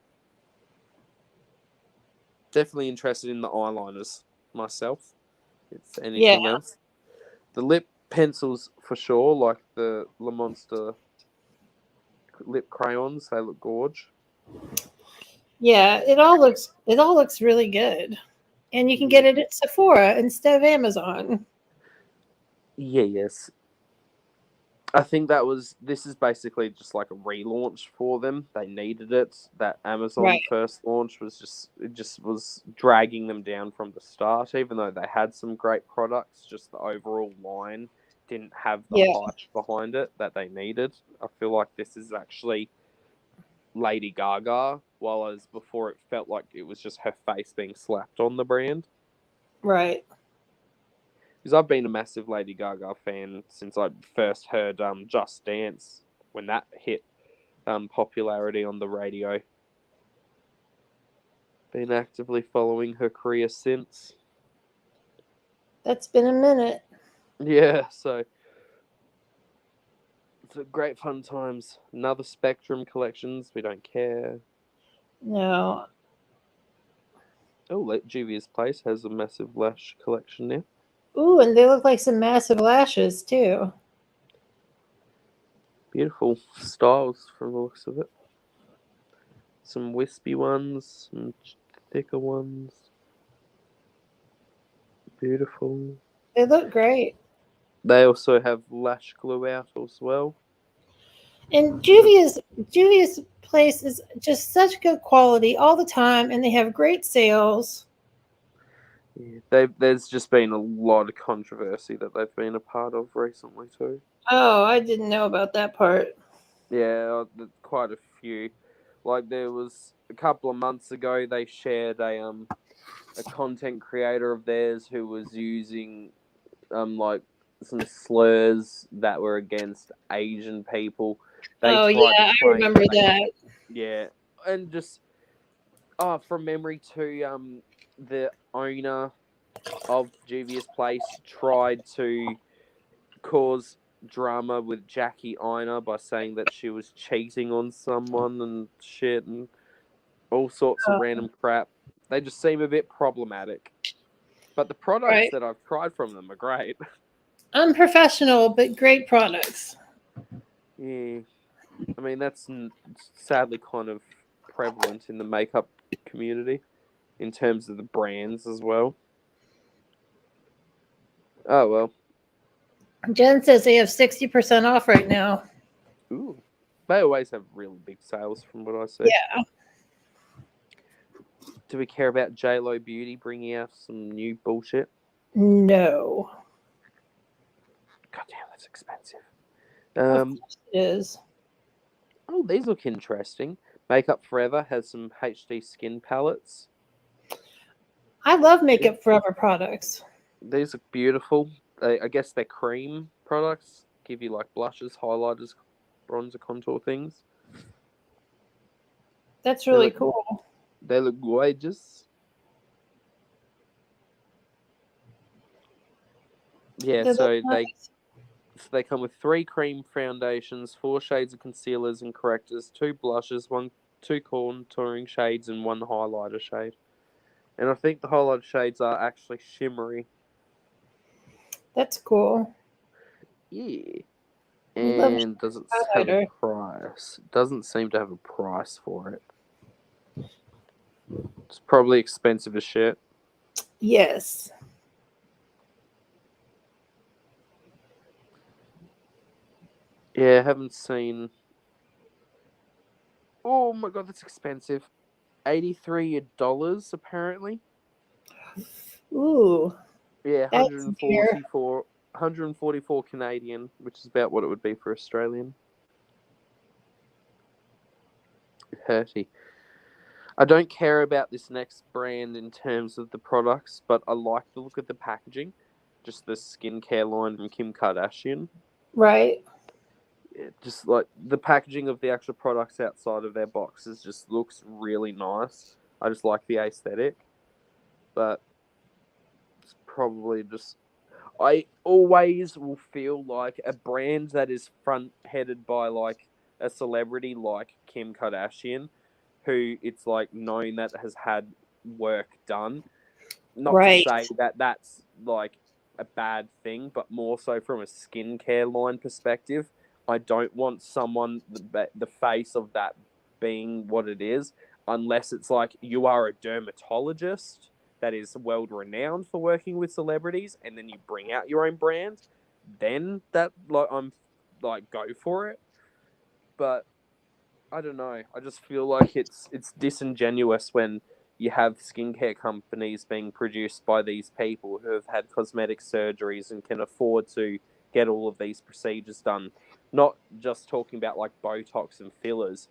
Definitely interested in the eyeliners myself. If anything else, the lip pencils for sure, like the Le Monster lip crayons, they look gorge. Yeah, it all looks really good, and you can get it at Sephora instead of Amazon. Yeah, yes. I think this is basically just like a relaunch for them. They needed it. That Amazon first launch was was dragging them down from the start, even though they had some great products. Just the overall line didn't have the hype behind it that they needed. I feel like this is actually Lady Gaga, while as before it felt like it was just her face being slapped on the brand. Right. Because I've been a massive Lady Gaga fan since I first heard Just Dance when that hit popularity on the radio. Been actively following her career since. That's been a minute. Yeah, so it's a great fun times. Another Spectrum collections. We don't care. No. Oh, Juvia's Place has a massive lash collection now. Ooh, and they look like some massive lashes too. Beautiful styles from the looks of it. Some wispy ones, some thicker ones. Beautiful. They look great. They also have lash glue out as well. And Juvia's Place is just such good quality all the time, and they have great sales. Yeah, there's just been a lot of controversy that they've been a part of recently too. Oh, I didn't know about that part. Yeah, quite a few. Like there was a couple of months ago, they shared a content creator of theirs who was using like some slurs that were against Asian people. They I remember that. Yeah, and just from memory too, the owner of Juvia's Place tried to cause drama with Jackie Aina by saying that she was cheating on someone and shit and all sorts of random crap. They just seem a bit problematic. But the products that I've tried from them are great. Unprofessional, but great products. Yeah. I mean, that's sadly kind of prevalent in the makeup community in terms of the brands as well. Oh, well. Jen says they have 60% off right now. Ooh. They always have really big sales from what I see. Yeah. Do we care about J-Lo Beauty bringing out some new bullshit? No. God damn, that's expensive. Of course it is. Oh, these look interesting. Makeup Forever has some HD skin palettes. I love Makeup Forever products. These look beautiful. I guess they're cream products. Give you like blushes, highlighters, bronzer, contour things. That's really cool. They look gorgeous. Yeah, so they come with 3 cream foundations, 4 shades of concealers and correctors, 2 blushes, 2 contouring shades, and 1 highlighter shade. And I think the highlighter shades are actually shimmery. That's cool. Yeah. We love And does it have a highlighter. price? It doesn't seem to have a price for it. It's probably expensive as shit. Yes. Yeah, I haven't seen. Oh my god, that's expensive. $83 apparently. Ooh. Yeah, That's dear. 144 Canadian, which is about what it would be for Australian. Hurty. I don't care about this next brand in terms of the products, but I like the look of the packaging. Just the skincare line from Kim Kardashian. Right. Just like the packaging of the actual products outside of their boxes just looks really nice. I just like the aesthetic, but it's probably just I always will feel like a brand that is front headed by like a celebrity like Kim Kardashian, who it's like known that has had work done. Not to Right. say that that's like a bad thing, but more so from a skincare line perspective. I don't want someone the face of that being what it is, unless it's like you are a dermatologist that is world renowned for working with celebrities, and then you bring out your own brand. Then that like I'm like go for it. But I don't know. I just feel like it's disingenuous when you have skincare companies being produced by these people who have had cosmetic surgeries and can afford to get all of these procedures done. Not just talking about like Botox and fillers,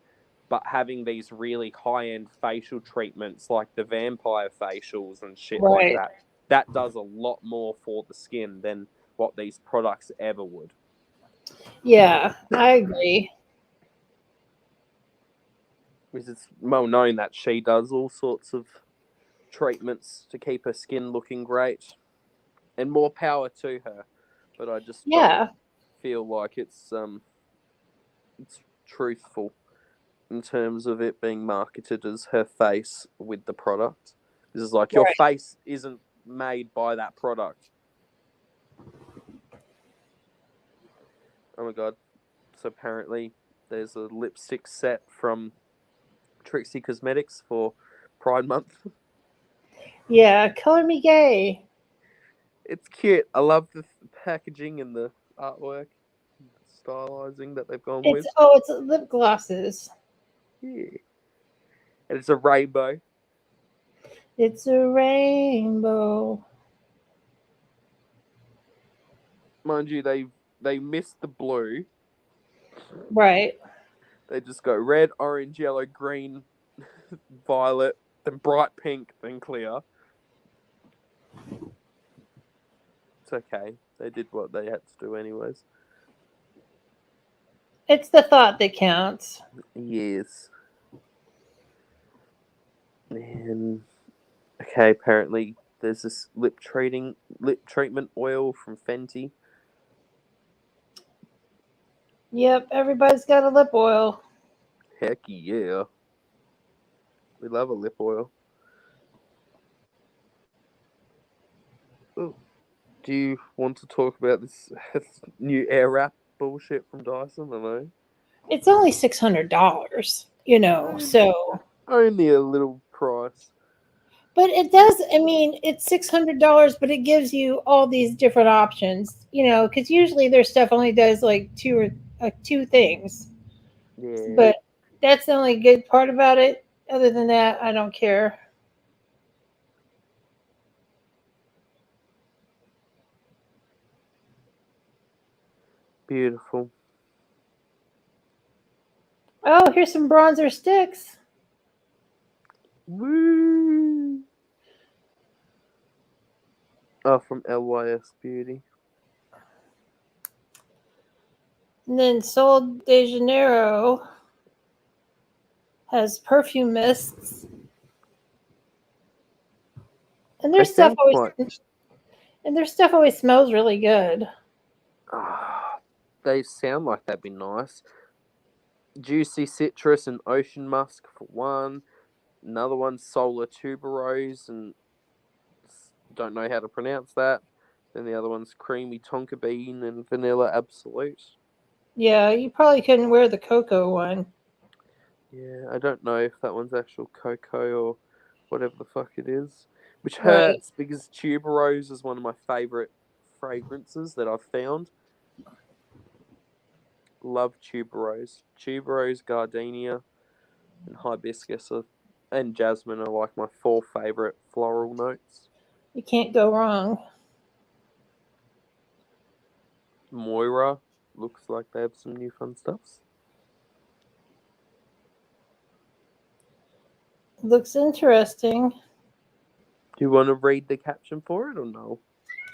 but having these really high-end facial treatments like the vampire facials and shit like Right. that. That does a lot more for the skin than what these products ever would. Yeah, I agree. Because it's well known that she does all sorts of treatments to keep her skin looking great, and more power to her. But I just don't Yeah. feel like it's truthful in terms of it being marketed as her face with the product. This is like your Right. face isn't made by that product. Oh my god! So apparently there's a lipstick set from Trixie Cosmetics for Pride Month. Yeah. Color me gay. It's cute. I love the packaging and the artwork, stylizing that they've gone with. It's lip glosses. Yeah, and it's a rainbow. It's a rainbow. Mind you, they missed the blue. Right. They just go red, orange, yellow, green, violet, then bright pink, then clear. It's okay. They did what they had to do, anyways. It's the thought that counts. Yes. And okay, apparently there's this lip treatment oil from Fenty. Yep. Everybody's got a lip oil. Heck yeah. We love a lip oil. Oh, do you want to talk about this new air wrap bullshit from Dyson? I know. It's only $600. So. Only a little price. But it does. I mean, it's $600, but it gives you all these different options. Because usually their stuff only does like two things. Yeah. But that's the only good part about it. Other than that, I don't care. Beautiful. Oh, here's some bronzer sticks. Woo! Oh, from LYS Beauty. And then Sol de Janeiro has perfume mists. And They sound quite. their stuff always smells really good. They sound like they'd be nice. Juicy citrus and ocean musk for one. Another one's solar tuberose and don't know how to pronounce that. Then the other one's creamy tonka bean and vanilla absolute. Yeah, you probably couldn't wear the cocoa one. Yeah, I don't know if that one's actual cocoa or whatever the fuck it is. Which Right. hurts because tuberose is one of my favourite fragrances that I've found. Love tuberose. Tuberose, gardenia, and hibiscus and jasmine are like my 4 favourite floral notes. You can't go wrong. Moira looks like they have some new fun stuffs. Looks interesting. Do you want to read the caption for it or no?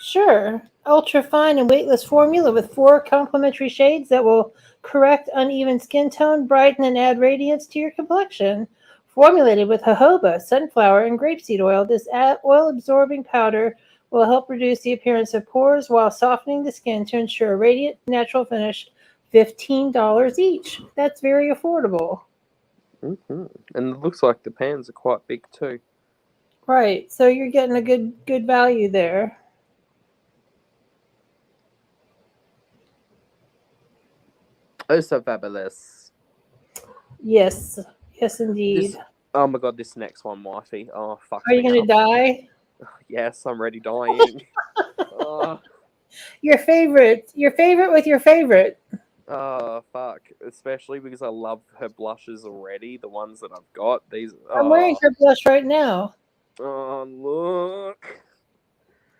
Sure. Ultra fine and weightless formula with 4 complementary shades that will correct uneven skin tone, brighten, and add radiance to your complexion. Formulated with jojoba, sunflower, and grapeseed oil, this oil absorbing powder will help reduce the appearance of pores while softening the skin to ensure a radiant, natural finish. $15 each. That's very affordable. Mm-hmm. And it looks like the pans are quite big too. Right. So you're getting a good value there. Oh, so fabulous. Yes. Yes, indeed. Oh my god, this next one, wifey. Oh, fuck Are you me going to up. die? Yes, I'm already dying. Oh, Your favorite with your favorite. oh, fuck. Especially because I love her blushes already, the ones that I've got. These. I'm wearing her blush right now. Oh, look.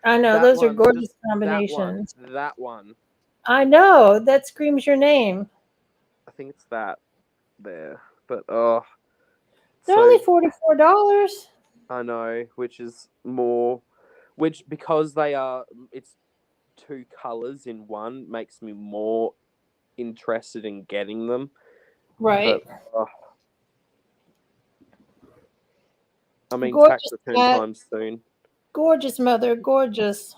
I know, That those are one, gorgeous just combinations. that one. I know, that screams your name. I think it's that there. But, oh, They're so only $44. I know, which is more, which because it's 2 colors in one, makes me more interested in getting them. Right. But I mean, tax Gorgeous return cat. time soon. Gorgeous mother, gorgeous.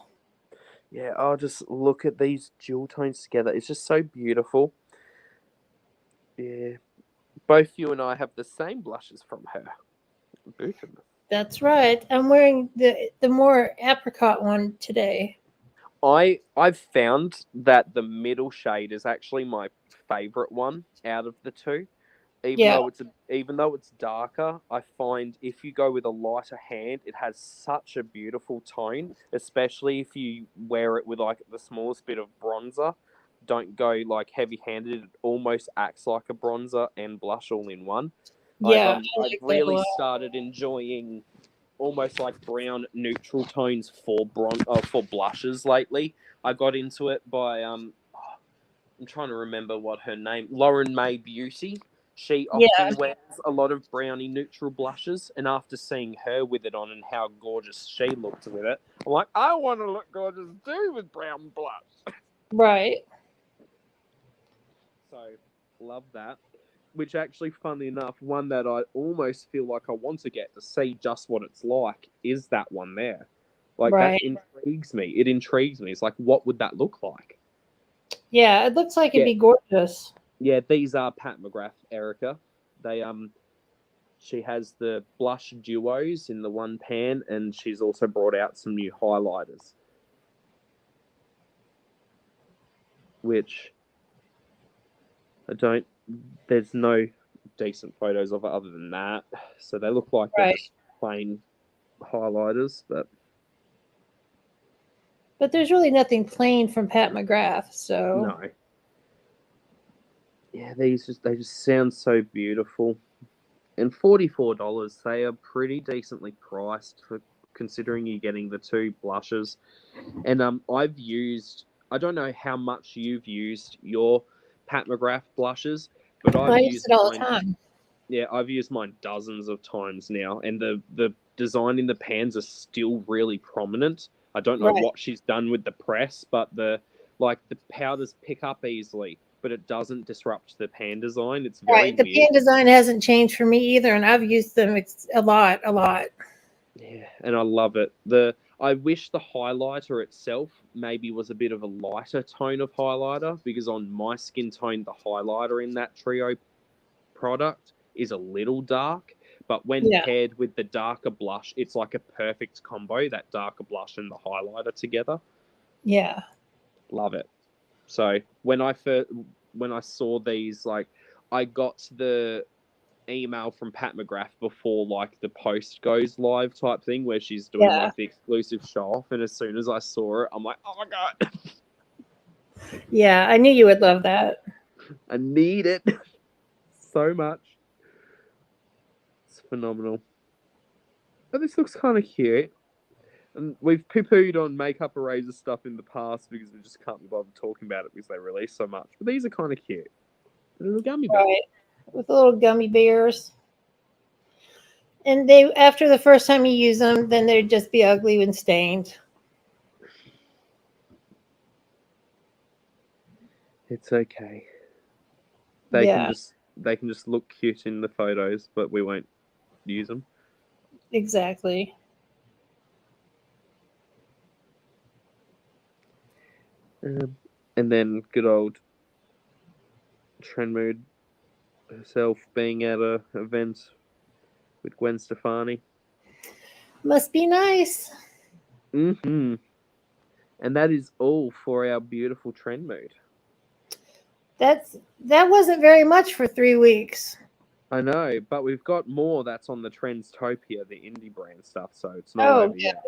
Yeah, I'll just look at these jewel tones together. It's just so beautiful. Yeah, both you and I have the same blushes from her. Both of them. That's right. I'm wearing the more apricot one today. I've found that the middle shade is actually my favorite one out of the two. Yeah. Even though it's darker, I find if you go with a lighter hand, it has such a beautiful tone, especially if you wear it with like the smallest bit of bronzer. Don't go like heavy-handed. It almost acts like a bronzer and blush all in one. Yeah, I I've like that a really lot. started enjoying almost like brown neutral tones for blushes lately. I got into it by I'm trying to remember what her name, Lauren May Beauty. She Yeah. often wears a lot of brownie neutral blushes, and after seeing her with it on and how gorgeous she looked with it, I'm like, I want to look gorgeous too with brown blush. Right. So, love that. Which actually, funnily enough, one that I almost feel like I want to get to see just what it's like is that one there. Like, that Right. intrigues me. It intrigues me. It's like, what would that look like? Yeah, it looks like it'd Yeah, be gorgeous. yeah. These are Pat McGrath, Erica. They She has the blush duos in the one pan, and she's also brought out some new highlighters, which I don't. There's no decent photos of it other than that, so they look like they're Right. just plain highlighters. But there's really nothing plain from Pat McGrath, so No, yeah, they just sound so beautiful. And $44, they are pretty decently priced for considering you're getting the 2 blushes. And I've used, I don't know how much you've used your Pat McGrath blushes, but I I've use used it all the mine. time. Yeah, I've used mine dozens of times now, and the design in the pans are still really prominent. I don't know Right. what she's done with the press, but the powders pick up easily, but it doesn't disrupt the pan design. It's very Right. The weird. pan design hasn't changed for me either, and I've used them a lot, a lot. Yeah, and I love it. I wish the highlighter itself maybe was a bit of a lighter tone of highlighter, because on my skin tone, the highlighter in that trio product is a little dark, but when Yeah. paired with the darker blush, it's like a perfect combo, that darker blush and the highlighter together. Yeah. Love it. So when I saw these, like, I got the email from Pat McGrath before like the post goes live type thing where she's doing Yeah. like the exclusive show off, and as soon as I saw it, I'm like, oh my god. Yeah. I knew you would love that. I need it so much. It's phenomenal. But this looks kind of cute. And we've poo-pooed on makeup eraser stuff in the past because we just can't be bothered talking about it because they release so much. But these are kind of cute. Little gummy bears. Right. With little gummy bears. And they, after the first time you use them, then they'd just be ugly and stained. It's okay. They Yeah, can just look cute in the photos, but we won't use them. exactly. And then good old Trenmood herself being at a event with Gwen Stefani. Must be nice. Mm-hmm. And that is all for our beautiful Trenmood. That wasn't very much for 3 weeks. I know, but we've got more that's on the Trendstopia, the indie brand stuff, so it's not Oh, over yet.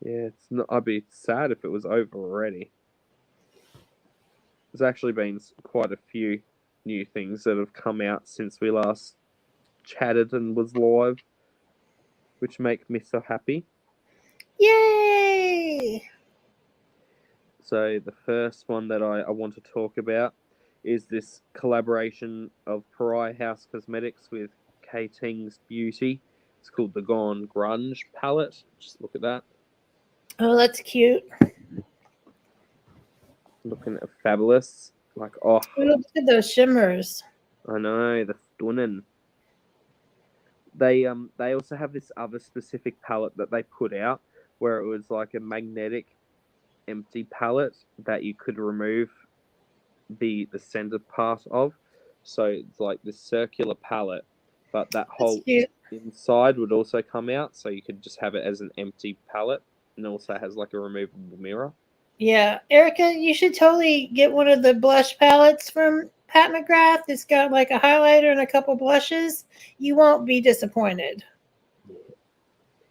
Yeah, it's not. I'd be sad if it was over already. There's actually been quite a few new things that have come out since we last chatted and was live, which make me so happy. yay! So the first one that I want to talk about is this collaboration of Pariah House Cosmetics with K Ting's Beauty. It's called the Gone Grunge palette. Just look at that. Oh, that's cute. Looking fabulous. Like, oh, Ooh, look at those shimmers. I know, the stunning. They also have this other specific palette that they put out where it was like a magnetic empty palette that you could remove the center part of. So it's like this circular palette, but that That's whole cute. inside would also come out, so you could just have it as an empty palette, and also has like a removable mirror. Yeah, Erica, you should totally get one of the blush palettes from Pat McGrath. It's got like a highlighter and a couple blushes. You won't be disappointed.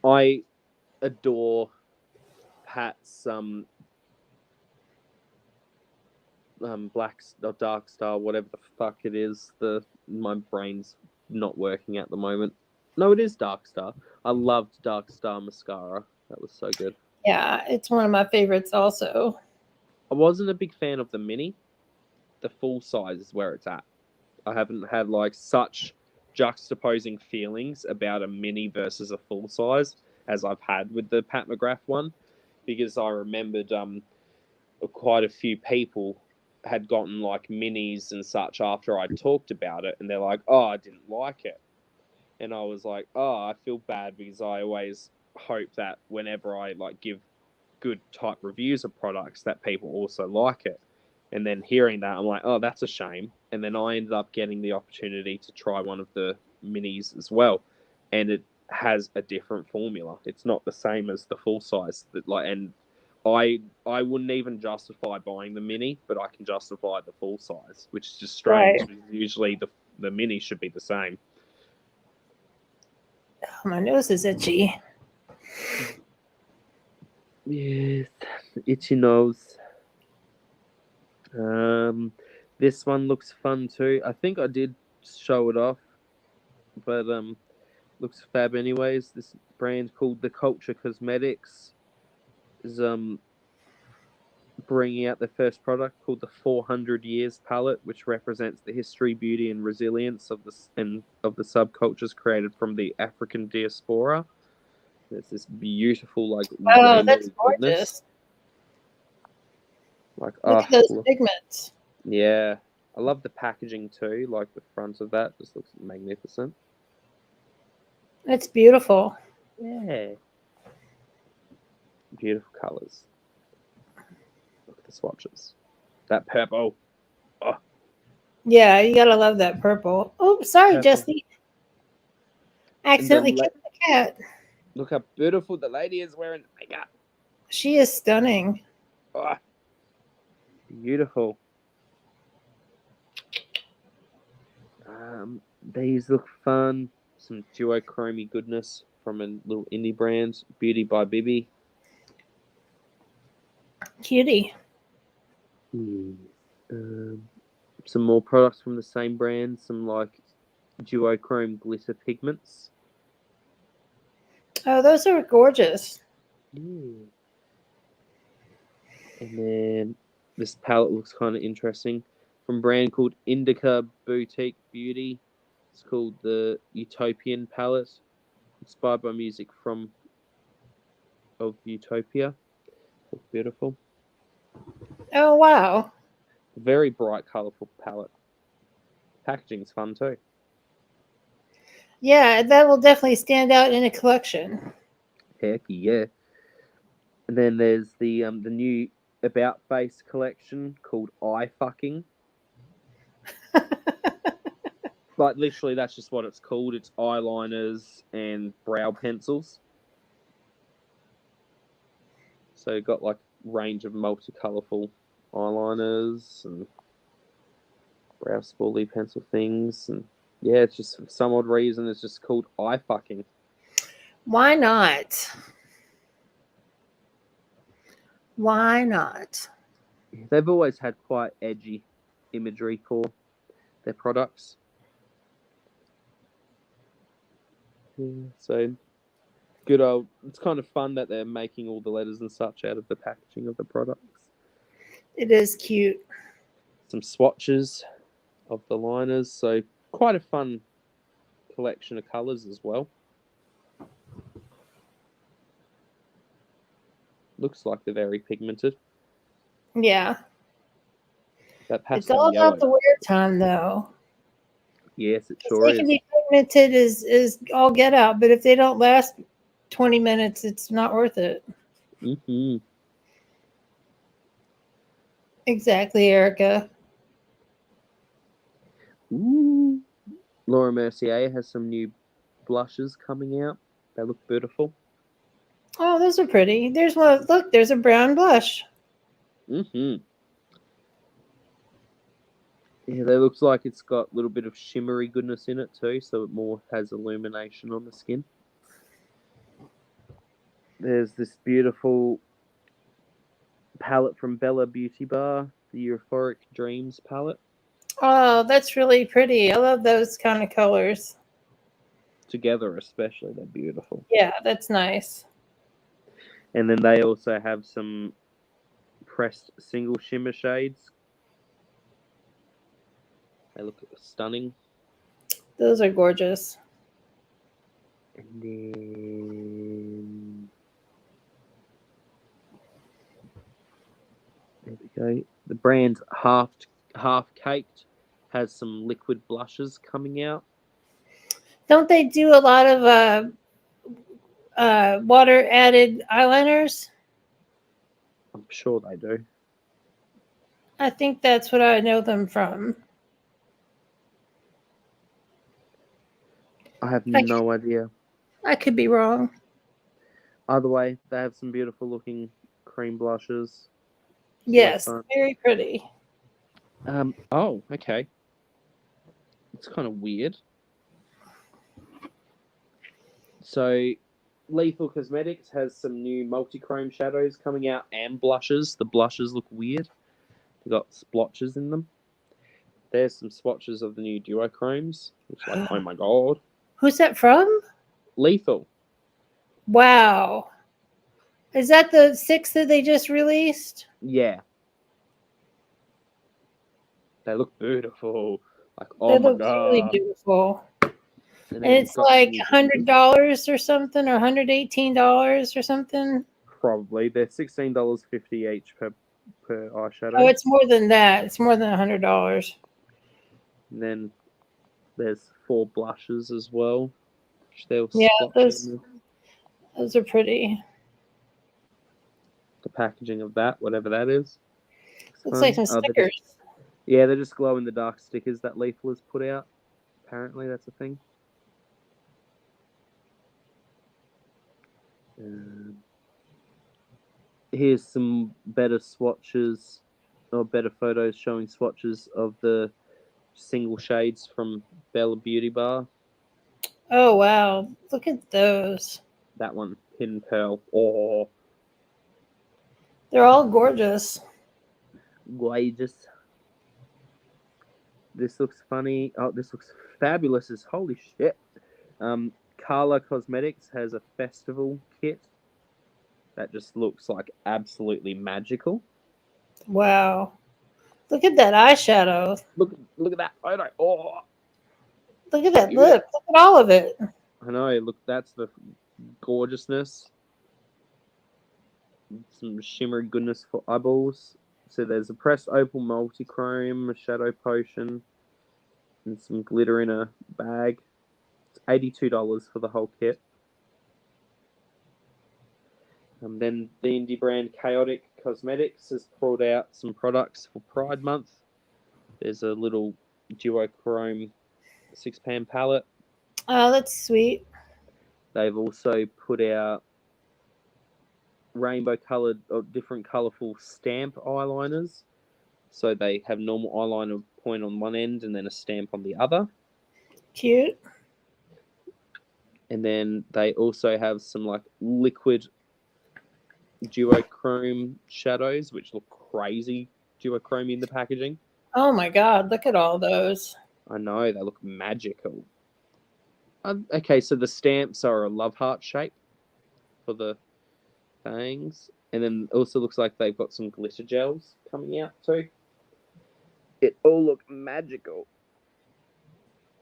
I adore Pat's black or dark star, whatever the fuck it is. My brain's not working at the moment. No, it is dark star. I loved dark star mascara. That was so good. Yeah, it's one of my favorites also. I wasn't a big fan of the mini. The full size is where it's at. I haven't had like such juxtaposing feelings about a mini versus a full size as I've had with the Pat McGrath one, because I remembered quite a few people had gotten like minis and such after I talked about it, and they're like, "Oh, I didn't like it," and I was like, "Oh, I feel bad," because I always hope that whenever I like give good type reviews of products, that people also like it. And then hearing that, I'm like, oh, that's a shame. And then I ended up getting the opportunity to try one of the minis as well, and it has a different formula. It's not the same as the full size. And I wouldn't even justify buying the mini, but I can justify the full size, which is just strange. Right. Because usually the mini should be the same. Oh, my nose is itchy. Yes, itchy nose. This one looks fun too. I think I did show it off, but looks fab anyways. This brand called The Culture Cosmetics is bringing out their first product called the 400 Years palette, which represents the history, beauty, and resilience of the subcultures created from the African diaspora. There's this beautiful Oh, that's rainbowy gorgeous. goodness. Look at those pigments. Yeah, I love the packaging too. Like the front of that just looks magnificent. It's beautiful. Yeah, beautiful colors. Look at the swatches. That purple. Oh, Yeah, you gotta love that purple. Oh, sorry, purple. Jesse. Accidentally killed the cat. Look how beautiful the lady is wearing makeup. She is stunning. Oh, beautiful. These look fun. Some duochrome goodness from a little indie brand, Beauty by Bibi. Cutie. Some more products from the same brand. Some duochrome glitter pigments. Oh, those are gorgeous. And then this palette looks kind of interesting. From a brand called Indica Boutique Beauty. It's called the Utopian palette, inspired by music of Utopia. Looks beautiful. Oh, wow. Very bright, colourful palette. Packaging's fun too. Yeah, that will definitely stand out in a collection. Heck yeah. And then there's the new About Face collection called Eye Fucking. Like literally, that's just what it's called. It's eyeliners and brow pencils. So you've got like range of multicolourful eyeliners and brow spoolie pencil things, and yeah, it's just for some odd reason it's just called Eye Fucking. Why not? Why not? They've always had quite edgy imagery for their products. Yeah, so good old. It's kind of fun that they're making all the letters and such out of the packaging of the products. It is cute. Some swatches of the liners, so quite a fun collection of colours as well. Looks like they're very pigmented. Yeah. That It's all yellow. about the wear time, though. Yes, it sure They is. can be pigmented is all get out, but if they don't last 20 minutes, it's not worth it. Mm-hmm. Exactly, Erica. Ooh. Laura Mercier has some new blushes coming out. They look beautiful. Oh, those are pretty. There's one. Look, there's a brown blush. Mm-hmm. Yeah, that looks like it's got a little bit of shimmery goodness in it too, so it more has illumination on the skin. There's this beautiful palette from Bella Beauty Bar, the Euphoric Dreams palette. Oh, that's really pretty. I love those kind of colors. Together especially, they're beautiful. Yeah, that's nice. And then they also have some pressed single shimmer shades. They look stunning. Those are gorgeous. And then there we go. The brand Half Caked has some liquid blushes coming out. Don't they do a lot of water added eyeliners? I'm sure they do. I think that's what I know them from. I have no idea. I could be wrong. Either way, they have some beautiful looking cream blushes. Yes, very pretty. Oh, okay. It's kind of weird. So, Lethal Cosmetics has some new multi-chrome shadows coming out and blushes. The blushes look weird. They've got splotches in them. There's some swatches of the new duochromes. It's like, oh my god. Who's that from? Lethal. Wow. Is that the 6 that they just released? Yeah, They look beautiful. Like, They oh my look really god. beautiful. And And then it's got like new $100 or something, or $118 or something. probably they're $16.50 each per Oh, eyeshadow. it's more than that. It's more than $100. And then there's 4 blushes as well, which they'll Yeah, swatch in those are pretty. the packaging of that, whatever that is. It's Looks like fun. some Oh, stickers. they're just glow in the dark stickers that Leafler's put out. Apparently, that's a thing. Here's some better swatches or better photos showing swatches of the single shades from Bella Beauty Bar. Oh wow, look at those. That one, Hidden Pearl. Oh, They're all gorgeous. gorgeous. This looks funny. Oh, this looks fabulous as holy shit. Carla Cosmetics has a festival kit that just looks like absolutely magical. Wow. Look at that eyeshadow. Look at that photo. Oh, Look at that beautiful. lip. Look at all of it. I know. Look, that's the gorgeousness. Some shimmery goodness for eyeballs. So there's a pressed opal multi-chrome, a shadow potion, and some glitter in a bag. It's $82 for the whole kit. Then the indie brand Chaotic Cosmetics has brought out some products for Pride Month. There's a little duochrome 6-pan palette. Oh, that's sweet. They've also put out rainbow coloured or different colourful stamp eyeliners. So they have normal eyeliner point on one end and then a stamp on the other. Cute. And then they also have some like liquid duochrome shadows, which look crazy duochrome in the packaging. Oh my god, look at all those. I know, they look magical. Okay, so the stamps are a love heart shape for the fangs. And then it also looks like they've got some glitter gels coming out too. It all look magical.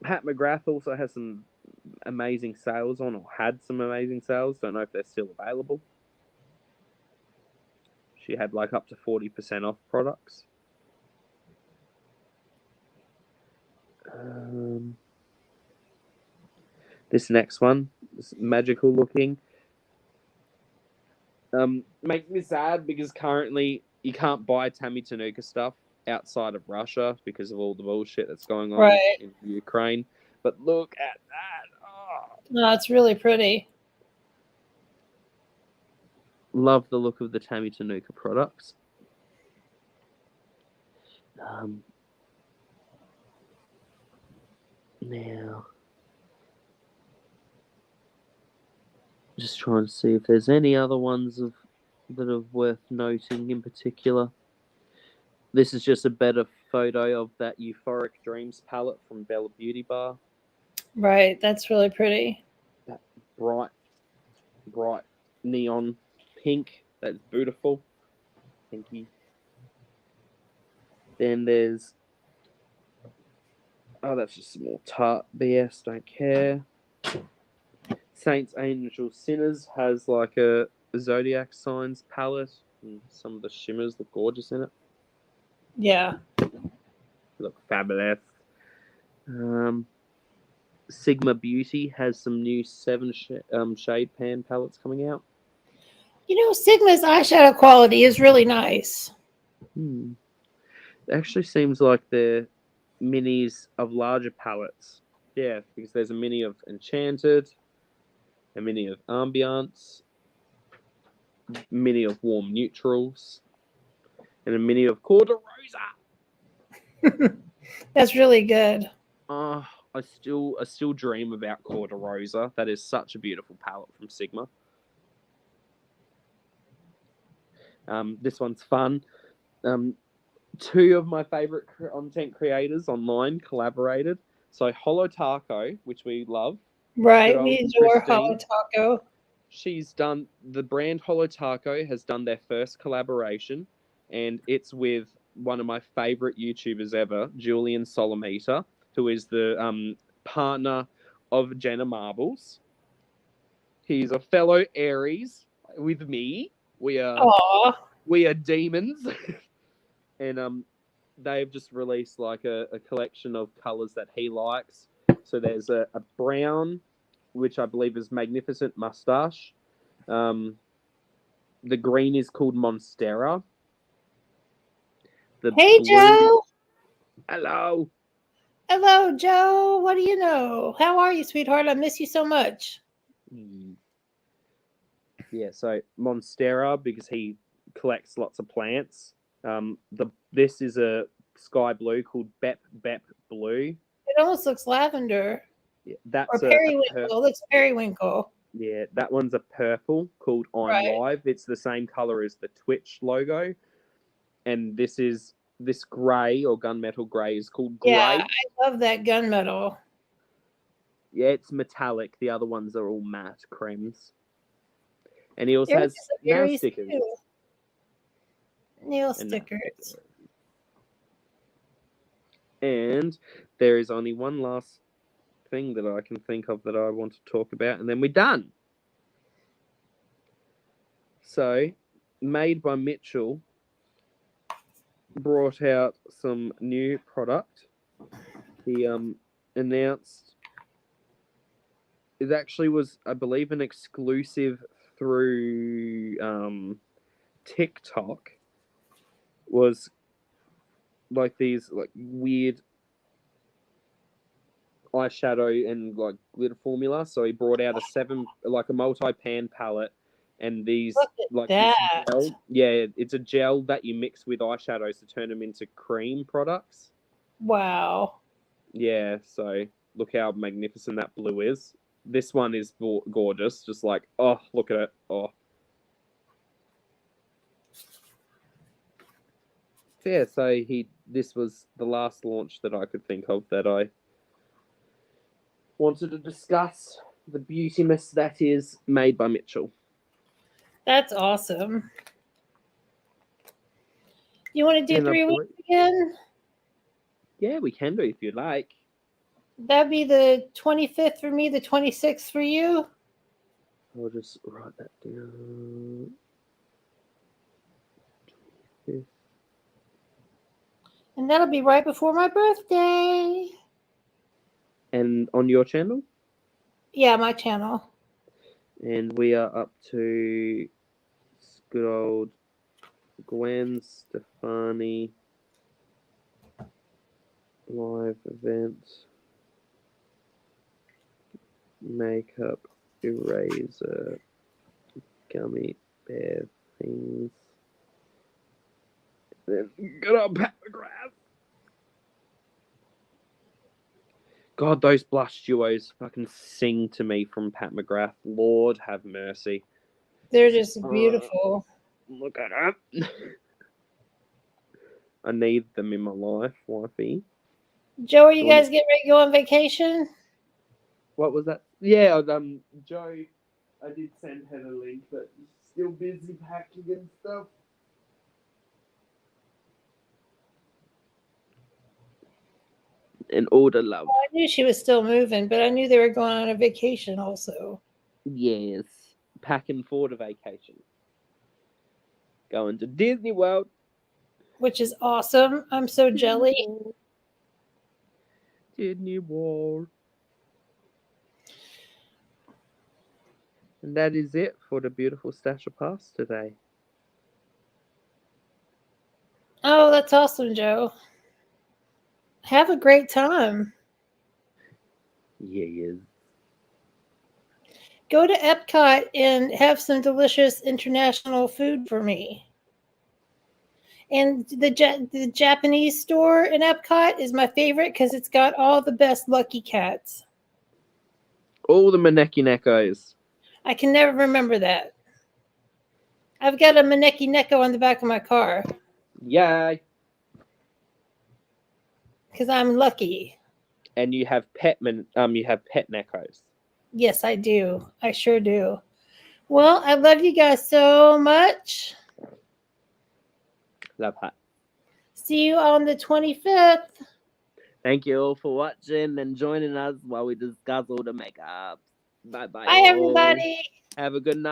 Pat McGrath also has some amazing sales on, or had some amazing sales. Don't know if they're still available. She had like up to 40% off products. This next one is magical looking. Makes me sad because currently you can't buy Tammy Tanuka stuff outside of Russia because of all the bullshit that's going on in Ukraine. But look at that. Oh. No, it's really pretty. Love the look of the Tammy Tanuka products. Now, just trying to see if there's any other ones that are worth noting in particular. This is just a better photo of that Euphoric Dreams palette from Bella Beauty Bar. Right, that's really pretty. That bright neon pink. That's beautiful. Thank you. Then there's... Oh, that's just some more tart BS. Don't care. Saints, Angels, Sinners has like a zodiac signs palette, and some of the shimmers look gorgeous in it. Yeah. Look fabulous. Sigma Beauty has some new 7 shade pan palettes coming out. You know, Sigma's eyeshadow quality is really nice. It actually seems like they're minis of larger palettes. Yeah, because there's a mini of Enchanted, a mini of Ambiance, a mini of Warm Neutrals, and a mini of Cor de Rosa. That's really good. Oh, I still dream about Cor de Rosa. That is such a beautiful palette from Sigma. This one's fun. 2 of my favorite content creators online collaborated. So Holo Taco, which we love. Right, we adore Holo Taco. She's done, the brand Holo Taco has done their first collaboration, and it's with one of my favorite YouTubers ever, Julian Solomita, who is the partner of Jenna Marbles. He's a fellow Aries with me. We are demons, and they've just released like a collection of colors that he likes. So there's a brown, which I believe is Magnificent Mustache. The green is called Monstera. Hey, blue... Joe. Hello. Hello, Joe. What do you know? How are you, sweetheart? I miss you so much. Yeah, so Monstera, because he collects lots of plants. This is a sky blue called Bep Blue. It almost looks lavender. Yeah, that's or periwinkle. It looks periwinkle. Yeah, that one's a purple called I'm Live. It's the same color as the Twitch logo. And this grey or gunmetal grey is called Grey. Yeah, I love that gunmetal. Yeah, it's metallic. The other ones are all matte creams. And he also has nail stickers. Too. Nail stickers. And there is only one last thing that I can think of that I want to talk about, and then we're done. So, Made by Mitchell brought out some new product. He announced it actually was, I believe, an exclusive through TikTok. Was like these like weird eyeshadow and like glitter formula. So he brought out a multi-pan palette, and these like this gel. Yeah, it's a gel that you mix with eyeshadows to turn them into cream products. Wow. Yeah, so look how magnificent that blue is. This one is gorgeous. Just like, oh, look at it. Oh. Yeah, so this was the last launch that I could think of that I wanted to discuss. The beauty mist that is Made by Mitchell. That's awesome. You want to do 3 weeks again? Yeah, we can do if you'd like. That'd be the 25th for me, the 26th for you. I'll just write that down. 25th. And that'll be right before my birthday. And on your channel? Yeah, my channel. And we are up to good old Gwen Stefani live event. Makeup, eraser, gummy bear things. Then good old Pat McGrath. God, those blush duos fucking sing to me from Pat McGrath. Lord have mercy. They're just beautiful. Look at them. I need them in my life, wifey. Joe, are you guys getting ready to go on vacation? What was that? Yeah, Joe, I did send her the link, but still busy packing and stuff. And all the love. Well, I knew she was still moving, but I knew they were going on a vacation also. Yes, packing for the vacation. Going to Disney World. Which is awesome. I'm so jelly. Disney World. And that is it for the beautiful Stash of Past today. Oh, that's awesome, Joe. Have a great time. Yeah. Go to Epcot and have some delicious international food for me. And the Japanese store in Epcot is my favorite because it's got all the best Lucky Cats. All the Maneki Nekos. I can never remember that. I've got a Maneki Neko on the back of my car. Yay. Because I'm lucky. And you have pet Nekos. Yes, I do. I sure do. Well, I love you guys so much. Love her. See you on the 25th. Thank you all for watching and joining us while we discuss all the makeup. Bye bye. Bye, everybody. Have a good night.